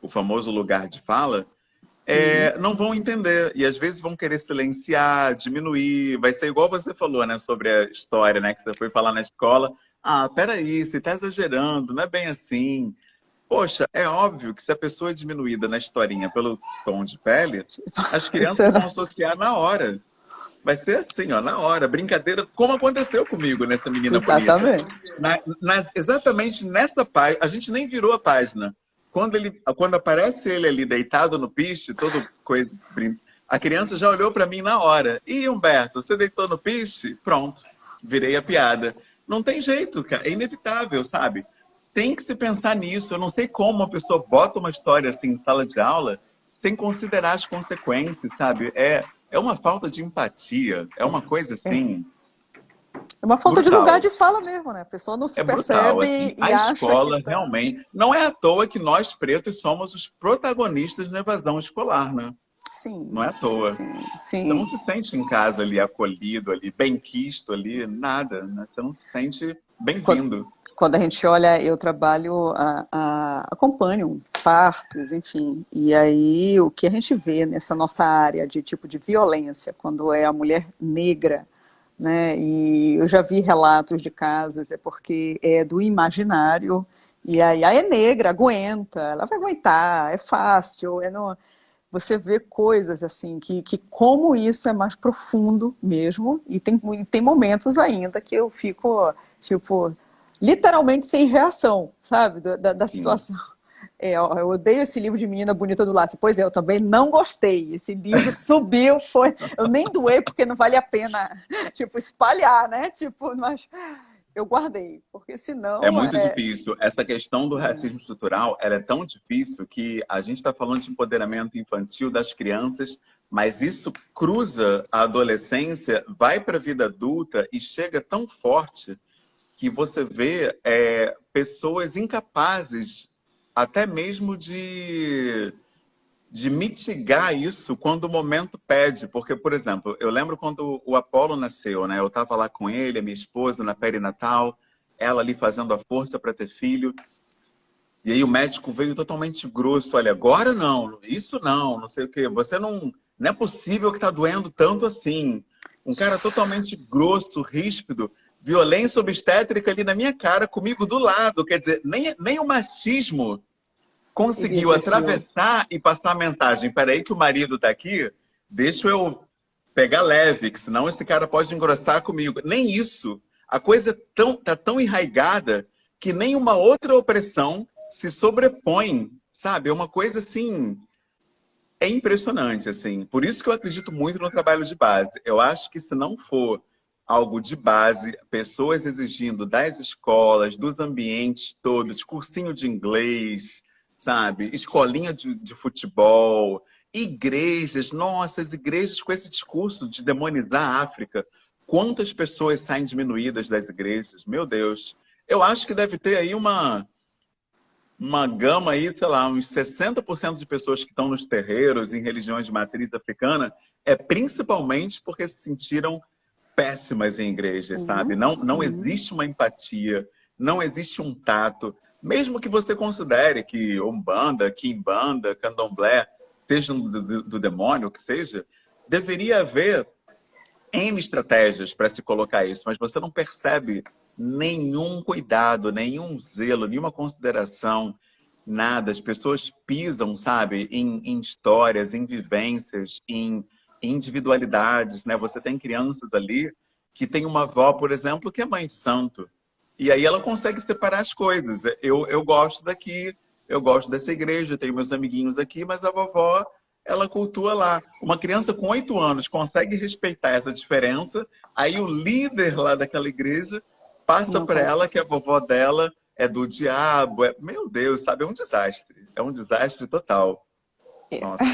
O famoso lugar de fala, Uhum. não vão entender. E às vezes vão querer silenciar, diminuir. Vai ser igual você falou, né, sobre a história, né, que você foi falar na escola. Ah, peraí, você está exagerando, não é bem assim. Poxa, é óbvio que se a pessoa é diminuída na historinha pelo tom de pele, as crianças vão Será? associar na hora. Vai ser assim, ó, na hora. Brincadeira, como aconteceu comigo nessa menina bonita. Exatamente. Exatamente nessa página, a gente nem virou a página. Quando aparece ele ali deitado no piche, todo coisa, a criança já olhou para mim na hora. Ih, Humberto, você deitou no piche? Pronto, virei a piada. Não tem jeito, cara, é inevitável, sabe? Tem que se pensar nisso. Eu não sei como uma pessoa bota uma história assim em sala de aula sem considerar as consequências, sabe? É uma falta de empatia, é uma coisa assim É uma falta de lugar brutal. de fala mesmo, né? A pessoa não se É brutal, assim. percebe e A acha que escola tá. realmente não é à toa que nós pretos somos os protagonistas na evasão escolar, né? Não Sim, é à toa. sim, Você sim. não se sente em casa ali acolhido ali, bem quisto ali, nada, né? Você não se sente Quando, bem-vindo. quando a gente olha, eu trabalho, acompanho partos, enfim, e aí o que a gente vê nessa nossa área de tipo de violência, quando é a mulher negra, né, e eu já vi relatos de casos, é porque é do imaginário, e aí é negra, aguenta, ela vai aguentar, é fácil, você vê coisas assim, que como isso é mais profundo mesmo, e tem momentos ainda que eu fico, tipo, literalmente sem reação, sabe, da Sim. situação. Eu odeio esse livro de Menina Bonita do Laço. Pois é, eu também não gostei. Esse livro subiu, foi. Eu nem doei porque não vale a pena, tipo, espalhar, né? Tipo, mas eu guardei, porque É senão muito difícil. Essa questão do racismo estrutural, ela é tão difícil que a gente está falando de empoderamento infantil das crianças, mas isso cruza a adolescência, vai para a vida adulta e chega tão forte que você vê pessoas incapazes até mesmo de mitigar isso quando o momento pede. Porque, por exemplo, eu lembro quando o Apolo nasceu, né? Eu estava lá com ele, a minha esposa, na perinatal, ela ali fazendo a força para ter filho. E aí o médico veio totalmente grosso, olha, agora não, isso não, não sei o quê. Você não é possível que está doendo tanto assim. Um cara totalmente grosso, ríspido, violência obstétrica ali na minha cara, comigo do lado. Quer dizer, nem o machismo Ele conseguiu apreciou. atravessar e passar a mensagem. Peraí que o marido tá aqui, deixa eu pegar leve, que senão esse cara pode engrossar comigo. Nem isso. A coisa tá tão enraigada que nenhuma outra opressão se sobrepõe, sabe? É uma coisa assim, é impressionante, assim. Por isso que eu acredito muito no trabalho de base. Eu acho que se não for algo de base, pessoas exigindo das escolas, dos ambientes todos, cursinho de inglês, sabe? Escolinha de futebol, igrejas, nossa, as igrejas com esse discurso de demonizar a África. Quantas pessoas saem diminuídas das igrejas? Meu Deus. Eu acho que deve ter aí uma gama aí, sei lá, uns 60% de pessoas que estão nos terreiros, em religiões de matriz africana, é principalmente porque se sentiram péssimas em igrejas, sabe? Sim, Não sim. existe uma empatia, não existe um tato. Mesmo que você considere que Umbanda, Quimbanda, Candomblé sejam do demônio, o que seja, deveria haver N estratégias para se colocar isso, mas você não percebe nenhum cuidado, nenhum zelo, nenhuma consideração, nada. As pessoas pisam, sabe, em histórias, em vivências, em individualidades, né? Você tem crianças ali que tem uma avó, por exemplo, que é mãe de santo. E aí ela consegue separar as coisas. Eu gosto daqui, eu gosto dessa igreja, tenho meus amiguinhos aqui, mas a vovó ela cultua lá. Uma criança com 8 anos consegue respeitar essa diferença, aí o líder lá daquela igreja passa Não para ela consigo. que a vovó dela é do diabo. Meu Deus, sabe? É um desastre. É um desastre total. Nossa.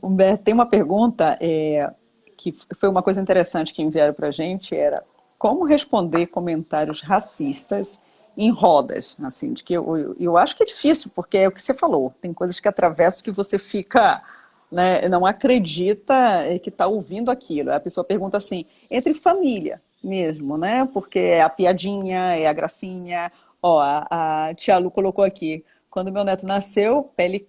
Humberto, tem uma pergunta que foi uma coisa interessante que enviaram para a gente, era como responder comentários racistas em rodas, assim, de que eu acho que é difícil, porque é o que você falou, tem coisas que atravessam que você fica, né, não acredita que está ouvindo aquilo. A pessoa pergunta assim, entre família mesmo, né, porque é a piadinha, é a gracinha, ó, a tia Lu colocou aqui, quando meu neto nasceu, pele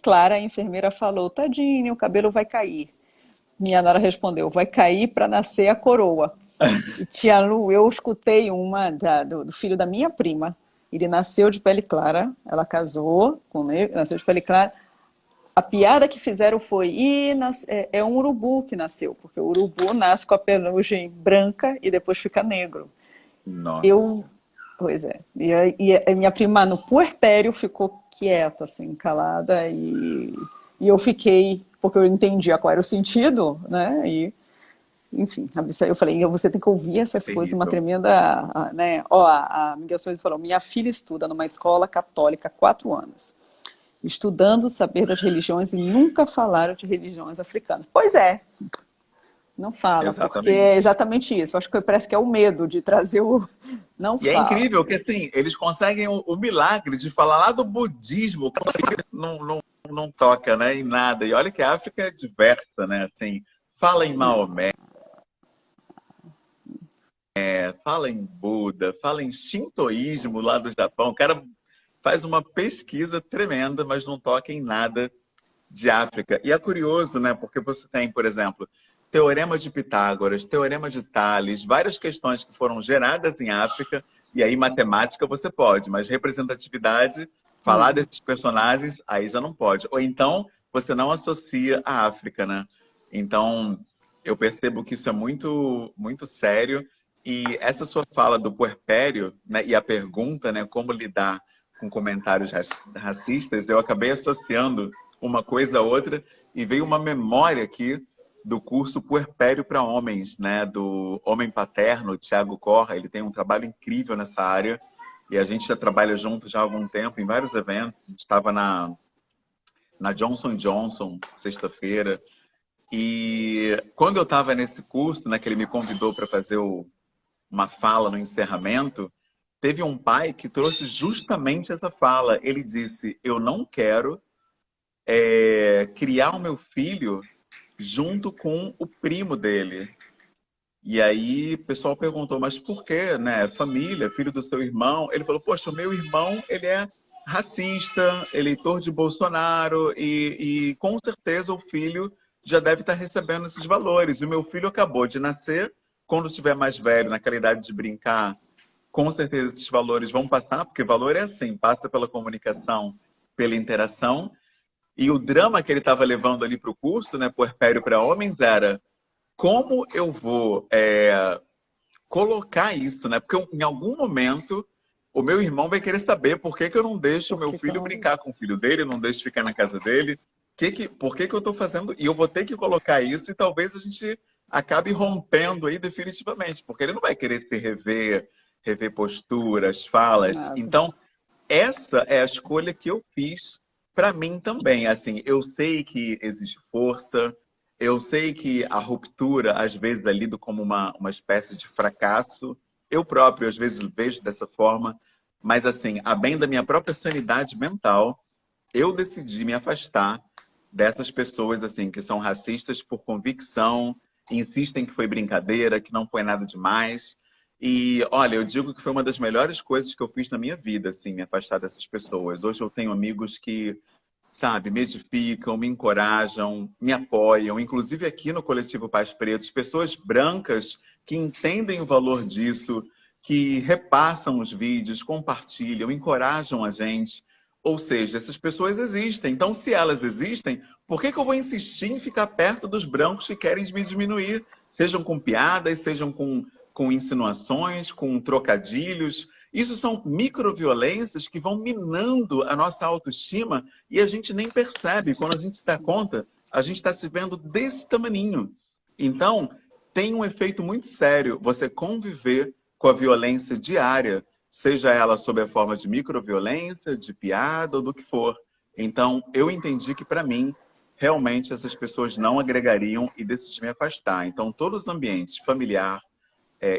clara, a enfermeira falou: tadinho, o cabelo vai cair. Minha nora respondeu: vai cair para nascer a coroa. E tia Lu, eu escutei uma do filho da minha prima. Ele nasceu de pele clara, ela casou com ele, nasceu de pele clara. A piada que fizeram foi: é um urubu que nasceu, porque o urubu nasce com a pelugem branca e depois fica negro. Nossa. Eu, pois é. E a minha prima no puerpério ficou quieta, assim, calada, e eu fiquei, porque eu entendia qual era o sentido, né? E, enfim, eu falei, você tem que ouvir É essas coisas, uma terrível. tremenda, né? Ó, a Miguel Soares falou, minha filha estuda numa escola católica há 4 anos, estudando o saber das religiões e nunca falaram de religiões africanas. Pois é, não fala, porque é Exatamente. exatamente isso. Eu acho que parece que é o medo de trazer o. Não E é fala. incrível que, assim, eles conseguem o milagre de falar lá do budismo, que não toca, né, em nada. E olha que a África é diversa, né? Assim, fala em Maomé, fala em Buda, fala em Shintoísmo lá do Japão. O cara faz uma pesquisa tremenda, mas não toca em nada de África. E é curioso, né? Porque você tem, por exemplo, Teorema de Pitágoras, Teorema de Tales, várias questões que foram geradas em África, e aí matemática você pode, mas representatividade, falar desses personagens, aí já não pode. Ou então você não associa a África, né? Então eu percebo que isso é muito, muito sério. E essa sua fala do puerpério, né, e a pergunta, né, como lidar com comentários racistas, eu acabei associando uma coisa a outra e veio uma memória aqui do curso Puerpério para Homens, né, do Homem Paterno, Tiago Corra. Ele tem um trabalho incrível nessa área e a gente já trabalha junto já há algum tempo em vários eventos. A gente estava na Johnson Johnson sexta-feira e quando eu estava nesse curso, né, que ele me convidou para fazer uma fala no encerramento, teve um pai que trouxe justamente essa fala. Ele disse: eu não quero criar o meu filho junto com o primo dele. E aí o pessoal perguntou, mas por quê, né? Família, filho do seu irmão. Ele falou, poxa, o meu irmão, ele é racista, eleitor de Bolsonaro, e com certeza o filho já deve estar recebendo esses valores. E o meu filho acabou de nascer, quando estiver mais velho, naquela idade de brincar, com certeza esses valores vão passar, porque valor é assim, passa pela comunicação, pela interação. E o drama que ele estava levando ali para o curso, né, puerpério para homens, era como eu vou colocar isso, né? Porque em algum momento o meu irmão vai querer saber por que que eu não deixo o Por meu que que eu filho não... brincar com o filho dele, não deixo ficar na casa dele. Por que que eu estou fazendo? E eu vou ter que colocar isso e talvez a gente acabe rompendo aí definitivamente, porque ele não vai querer se rever posturas, falas. Nada. Então, essa é a escolha que eu fiz para mim também. Assim, eu sei que existe força, eu sei que a ruptura, às vezes, é lido como uma espécie de fracasso. Eu próprio, às vezes, vejo dessa forma, mas, assim, a bem da minha própria sanidade mental, eu decidi me afastar dessas pessoas, assim, que são racistas por convicção, insistem que foi brincadeira, que não foi nada demais. E, olha, eu digo que foi uma das melhores coisas que eu fiz na minha vida, assim, me afastar dessas pessoas. Hoje eu tenho amigos que, sabe, me edificam, me encorajam, me apoiam, inclusive aqui no Coletivo Pais Pretos, pessoas brancas que entendem o valor disso, que repassam os vídeos, compartilham, encorajam a gente. Ou seja, essas pessoas existem. Então, se elas existem, por que que eu vou insistir em ficar perto dos brancos que querem me diminuir? Sejam com piadas, sejam com insinuações, com trocadilhos. Isso são microviolências que vão minando a nossa autoestima e a gente nem percebe. Quando a gente se dá conta, a gente está se vendo desse tamaninho. Então, tem um efeito muito sério você conviver com a violência diária, seja ela sob a forma de microviolência, de piada ou do que for. Então, eu entendi que, para mim, realmente essas pessoas não agregariam e decidi me afastar. Então, todos os ambientes, familiar,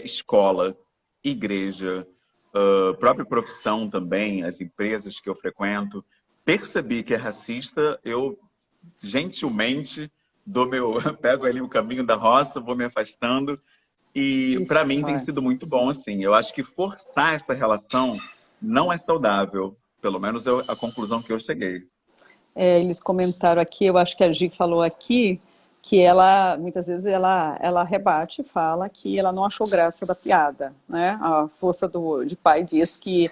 escola, igreja, própria profissão também, as empresas que eu frequento, percebi que é racista, eu gentilmente pego ali o caminho da roça, vou me afastando e para Isso, mim tem vai. sido muito bom assim. Eu acho que forçar essa relação não é saudável, pelo menos a conclusão que eu cheguei. Eles comentaram aqui, eu acho que a Gi falou aqui, que ela, muitas vezes, ela rebate e fala que ela não achou graça da piada, né? A força de pai diz que,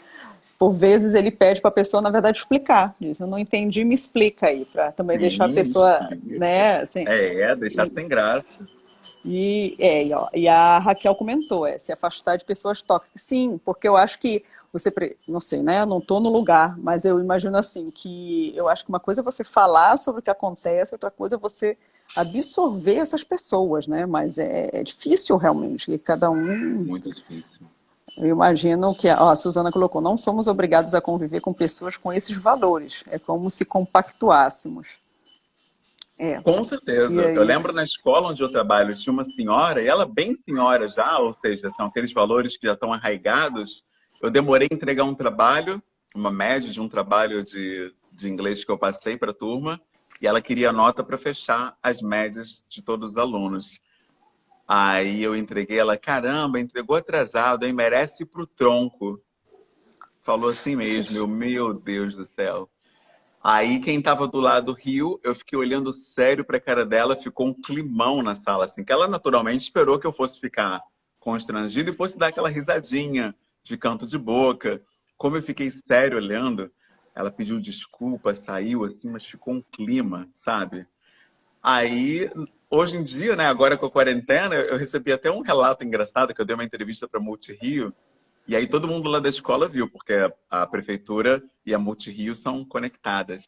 por vezes, ele pede para a pessoa, na verdade, explicar. Diz, eu não entendi, me explica aí, para também deixar a Sim, pessoa, né, assim... deixar sem graça. E a Raquel comentou, se afastar de pessoas tóxicas. Sim, porque eu acho que não sei, né? Eu não estou no lugar, mas eu imagino assim, que eu acho que uma coisa é você falar sobre o que acontece, outra coisa é você absorver essas pessoas, né? Mas é difícil realmente, que cada um... Muito difícil. Eu imagino que, ó, a Suzana colocou, não somos obrigados a conviver com pessoas com esses valores, é como se compactuássemos. É, Com e certeza. Eu aí... lembro na escola onde eu trabalho, tinha uma senhora, e ela bem senhora já, ou seja, são aqueles valores que já estão arraigados. Eu demorei a entregar um trabalho, uma média de um trabalho de inglês que eu passei para a turma, e ela queria nota para fechar as médias de todos os alunos. Aí eu entreguei ela, caramba, entregou atrasado, aí merece ir pro tronco. Falou assim mesmo, meu Deus do céu. Aí quem estava do lado do Rio, eu fiquei olhando sério para a cara dela, ficou um climão na sala, assim, que ela naturalmente esperou que eu fosse ficar constrangido e fosse dar aquela risadinha de canto de boca. Como eu fiquei sério olhando, ela pediu desculpa, saiu assim, mas ficou um clima, sabe? Aí, hoje em dia, né, agora com a quarentena, eu recebi até um relato engraçado, que eu dei uma entrevista para Multirio, e aí todo mundo lá da escola viu, porque a prefeitura e a Multirio são conectadas.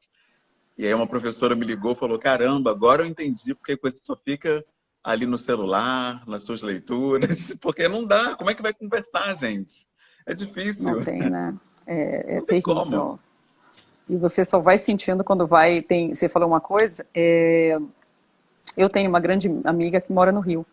E aí uma professora me ligou e falou, caramba, agora eu entendi porque você só fica ali no celular, nas suas leituras, porque não dá, como é que vai conversar, gente? É Não difícil, tem, né? É não tem como. terrível. E você só vai sentindo quando vai. Você falou uma coisa, eu tenho uma grande amiga que mora no Rio.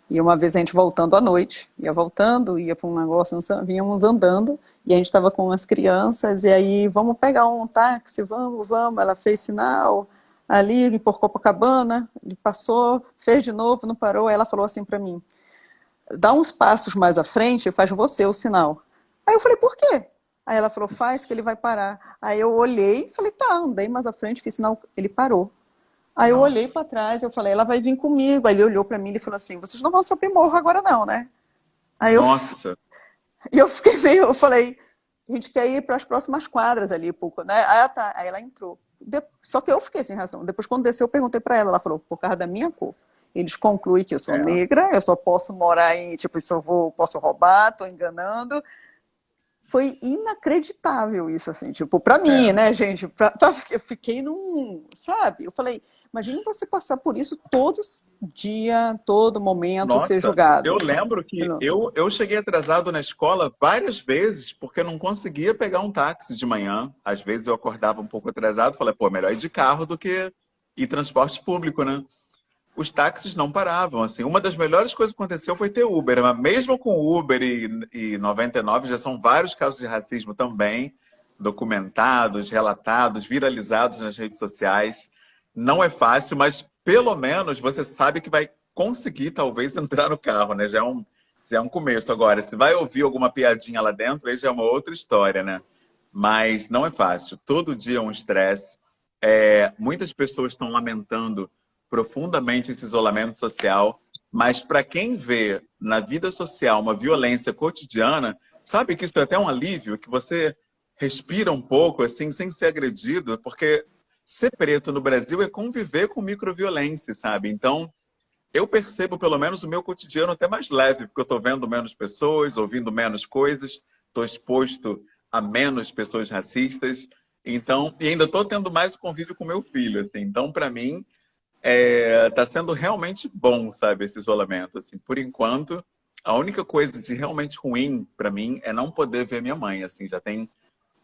E uma vez a gente voltando à noite, ia voltando, ia para um negócio, vínhamos andando, e a gente estava com as crianças, e aí, vamos pegar um táxi, vamos, vamos. Ela fez sinal ali por Copacabana, ele passou, fez de novo, não parou, aí ela falou assim para mim, dá uns passos mais à frente e faz você o sinal. Aí eu falei, por quê? Aí ela falou, faz que ele vai parar. Aí eu olhei e falei, tá, andei mais à frente, fiz sinal, ele parou. Aí eu olhei Nossa, para trás, eu falei, ela vai vir comigo. Aí ele olhou para mim e falou assim, vocês não vão subir morro agora não, né? Aí nossa. eu fiquei meio, eu falei, a gente quer ir para as próximas quadras ali, pouco, né? Aí, tá, aí ela entrou. Só que eu fiquei sem razão. Depois, quando desceu, eu perguntei para ela, ela falou, por causa da minha cor. Eles concluem que eu sou É, negra, eu só posso morar em, tipo, se eu vou, posso roubar, tô enganando. Foi inacreditável isso, assim, tipo, pra mim, é. né, gente? Eu fiquei num, sabe? Eu falei, imagine você passar por isso todos dia, todo momento, ser Nossa, eu julgado. lembro que eu cheguei atrasado na escola várias vezes porque eu não conseguia pegar um táxi de manhã. Às vezes eu acordava um pouco atrasado, falei, pô, melhor ir de carro do que ir transporte público, né? Os táxis não paravam, assim. Uma das melhores coisas que aconteceu foi ter Uber, mas mesmo com Uber e 99 já são vários casos de racismo também documentados, relatados, viralizados nas redes sociais. Não é fácil, mas pelo menos você sabe que vai conseguir talvez entrar no carro, né? Já é um começo. Agora, se vai ouvir alguma piadinha lá dentro, aí já é uma outra história, né? Mas não é fácil. Todo dia é um estresse. Muitas pessoas estão lamentando profundamente esse isolamento social, mas para quem vê na vida social uma violência cotidiana, sabe que isso é até um alívio, que você respira um pouco, assim, sem ser agredido, porque ser preto no Brasil é conviver com microviolência, sabe? Então, eu percebo, pelo menos, o meu cotidiano até mais leve, porque eu estou vendo menos pessoas, ouvindo menos coisas, estou exposto a menos pessoas racistas, então, e ainda estou tendo mais convívio com meu filho, assim. Então, para mim, tá sendo realmente bom, sabe, esse isolamento, assim. Por enquanto, a única coisa de realmente ruim para mim é não poder ver minha mãe, assim. Já tem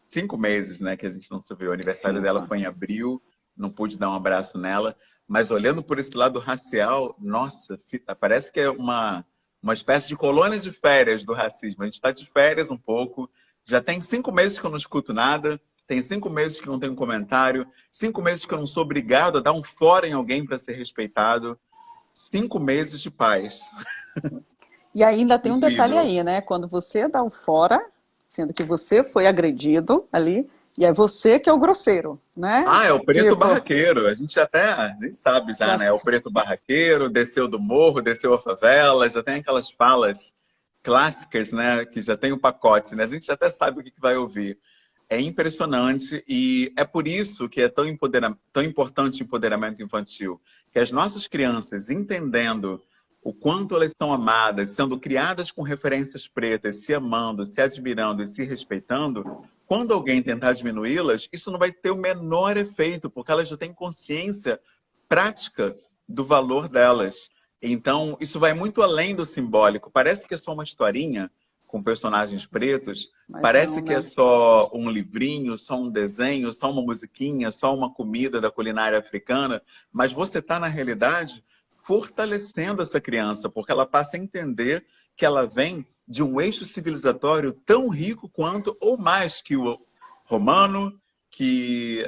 5 meses, né, que a gente não se viu. O aniversário dela Cinco. foi em abril, não pude dar um abraço nela. Mas olhando por esse lado racial, nossa, parece que é uma espécie de colônia de férias do racismo. A gente está de férias um pouco. Já tem 5 meses que eu não escuto nada. Tem 5 meses que não tenho comentário. 5 meses que eu não sou obrigado a dar um fora em alguém para ser respeitado. 5 meses de paz. E ainda tem um detalhe Incrível. aí, né? Quando você dá o fora, sendo que você foi agredido ali, e é você que é o grosseiro, né? Ah, é o preto Tipo, barraqueiro. A gente até nem sabe já, já né? É o preto barraqueiro, desceu do morro, desceu a favela, já tem aquelas falas clássicas, né? Que já tem o pacote, né? A gente até sabe o que vai ouvir. É impressionante e é por isso que é tão importante o empoderamento infantil. Que as nossas crianças, entendendo o quanto elas são amadas, sendo criadas com referências pretas, se amando, se admirando e se respeitando, quando alguém tentar diminuí-las, isso não vai ter o menor efeito, porque elas já têm consciência prática do valor delas. Então, isso vai muito além do simbólico. Parece que é só uma historinha com personagens pretos, mas parece não, que é né? só um livrinho, só um desenho, só uma musiquinha, só uma comida da culinária africana, mas você está, na realidade, fortalecendo essa criança, porque ela passa a entender que ela vem de um eixo civilizatório tão rico quanto ou mais que o romano, que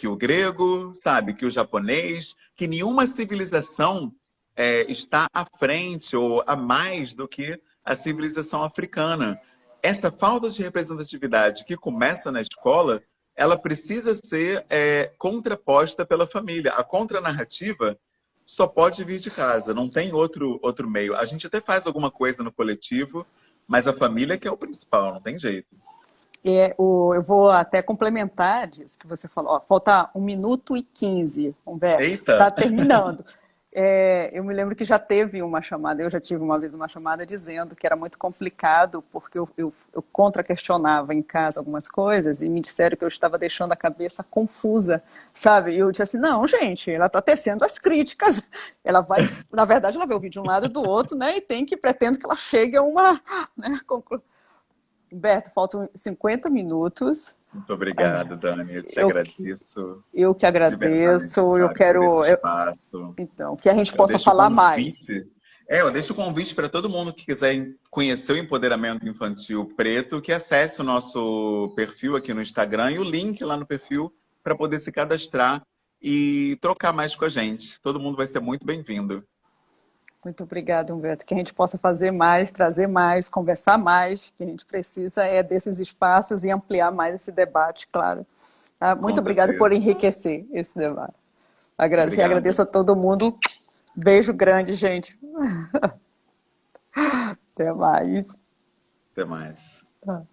o grego, sabe, que o japonês, que nenhuma civilização está à frente ou a mais do que a civilização africana. Essa falta de representatividade que começa na escola, ela precisa ser contraposta pela família. A contranarrativa só pode vir de casa, não tem outro meio. A gente até faz alguma coisa no coletivo, mas a família que é o principal, não tem jeito. Eu vou até complementar disso que você falou. Ó, falta 1 minuto e 15, Humberto. Está Eita! terminando. Eu me lembro que já teve uma chamada, eu já tive uma vez uma chamada dizendo que era muito complicado, porque eu contra-questionava em casa algumas coisas e me disseram que eu estava deixando a cabeça confusa, sabe? E eu disse assim, não, gente, ela está tecendo as críticas, ela vai, na verdade, ela vai ouvir de um lado e do outro, né? E pretendo que ela chegue a uma, né, conclusão. Humberto, faltam 50 minutos. Muito obrigado, Dani. Eu te Eu, agradeço eu que de verdade, agradeço, eu sabe, por esse quero, espaço. então, que a gente Eu possa deixo o falar mais. convite. Eu deixo o convite para todo mundo que quiser conhecer o empoderamento infantil preto, que acesse o nosso perfil aqui no Instagram e o link lá no perfil para poder se cadastrar e trocar mais com a gente. Todo mundo vai ser muito bem-vindo. Muito obrigada, Humberto. Que a gente possa fazer mais, trazer mais, conversar mais, que a gente precisa é desses espaços e ampliar mais esse debate, claro. Tá? Muito Com obrigada por certeza. enriquecer esse debate. Obrigado. Agradeço a todo mundo. Beijo grande, gente. Até mais. Até mais. Tá.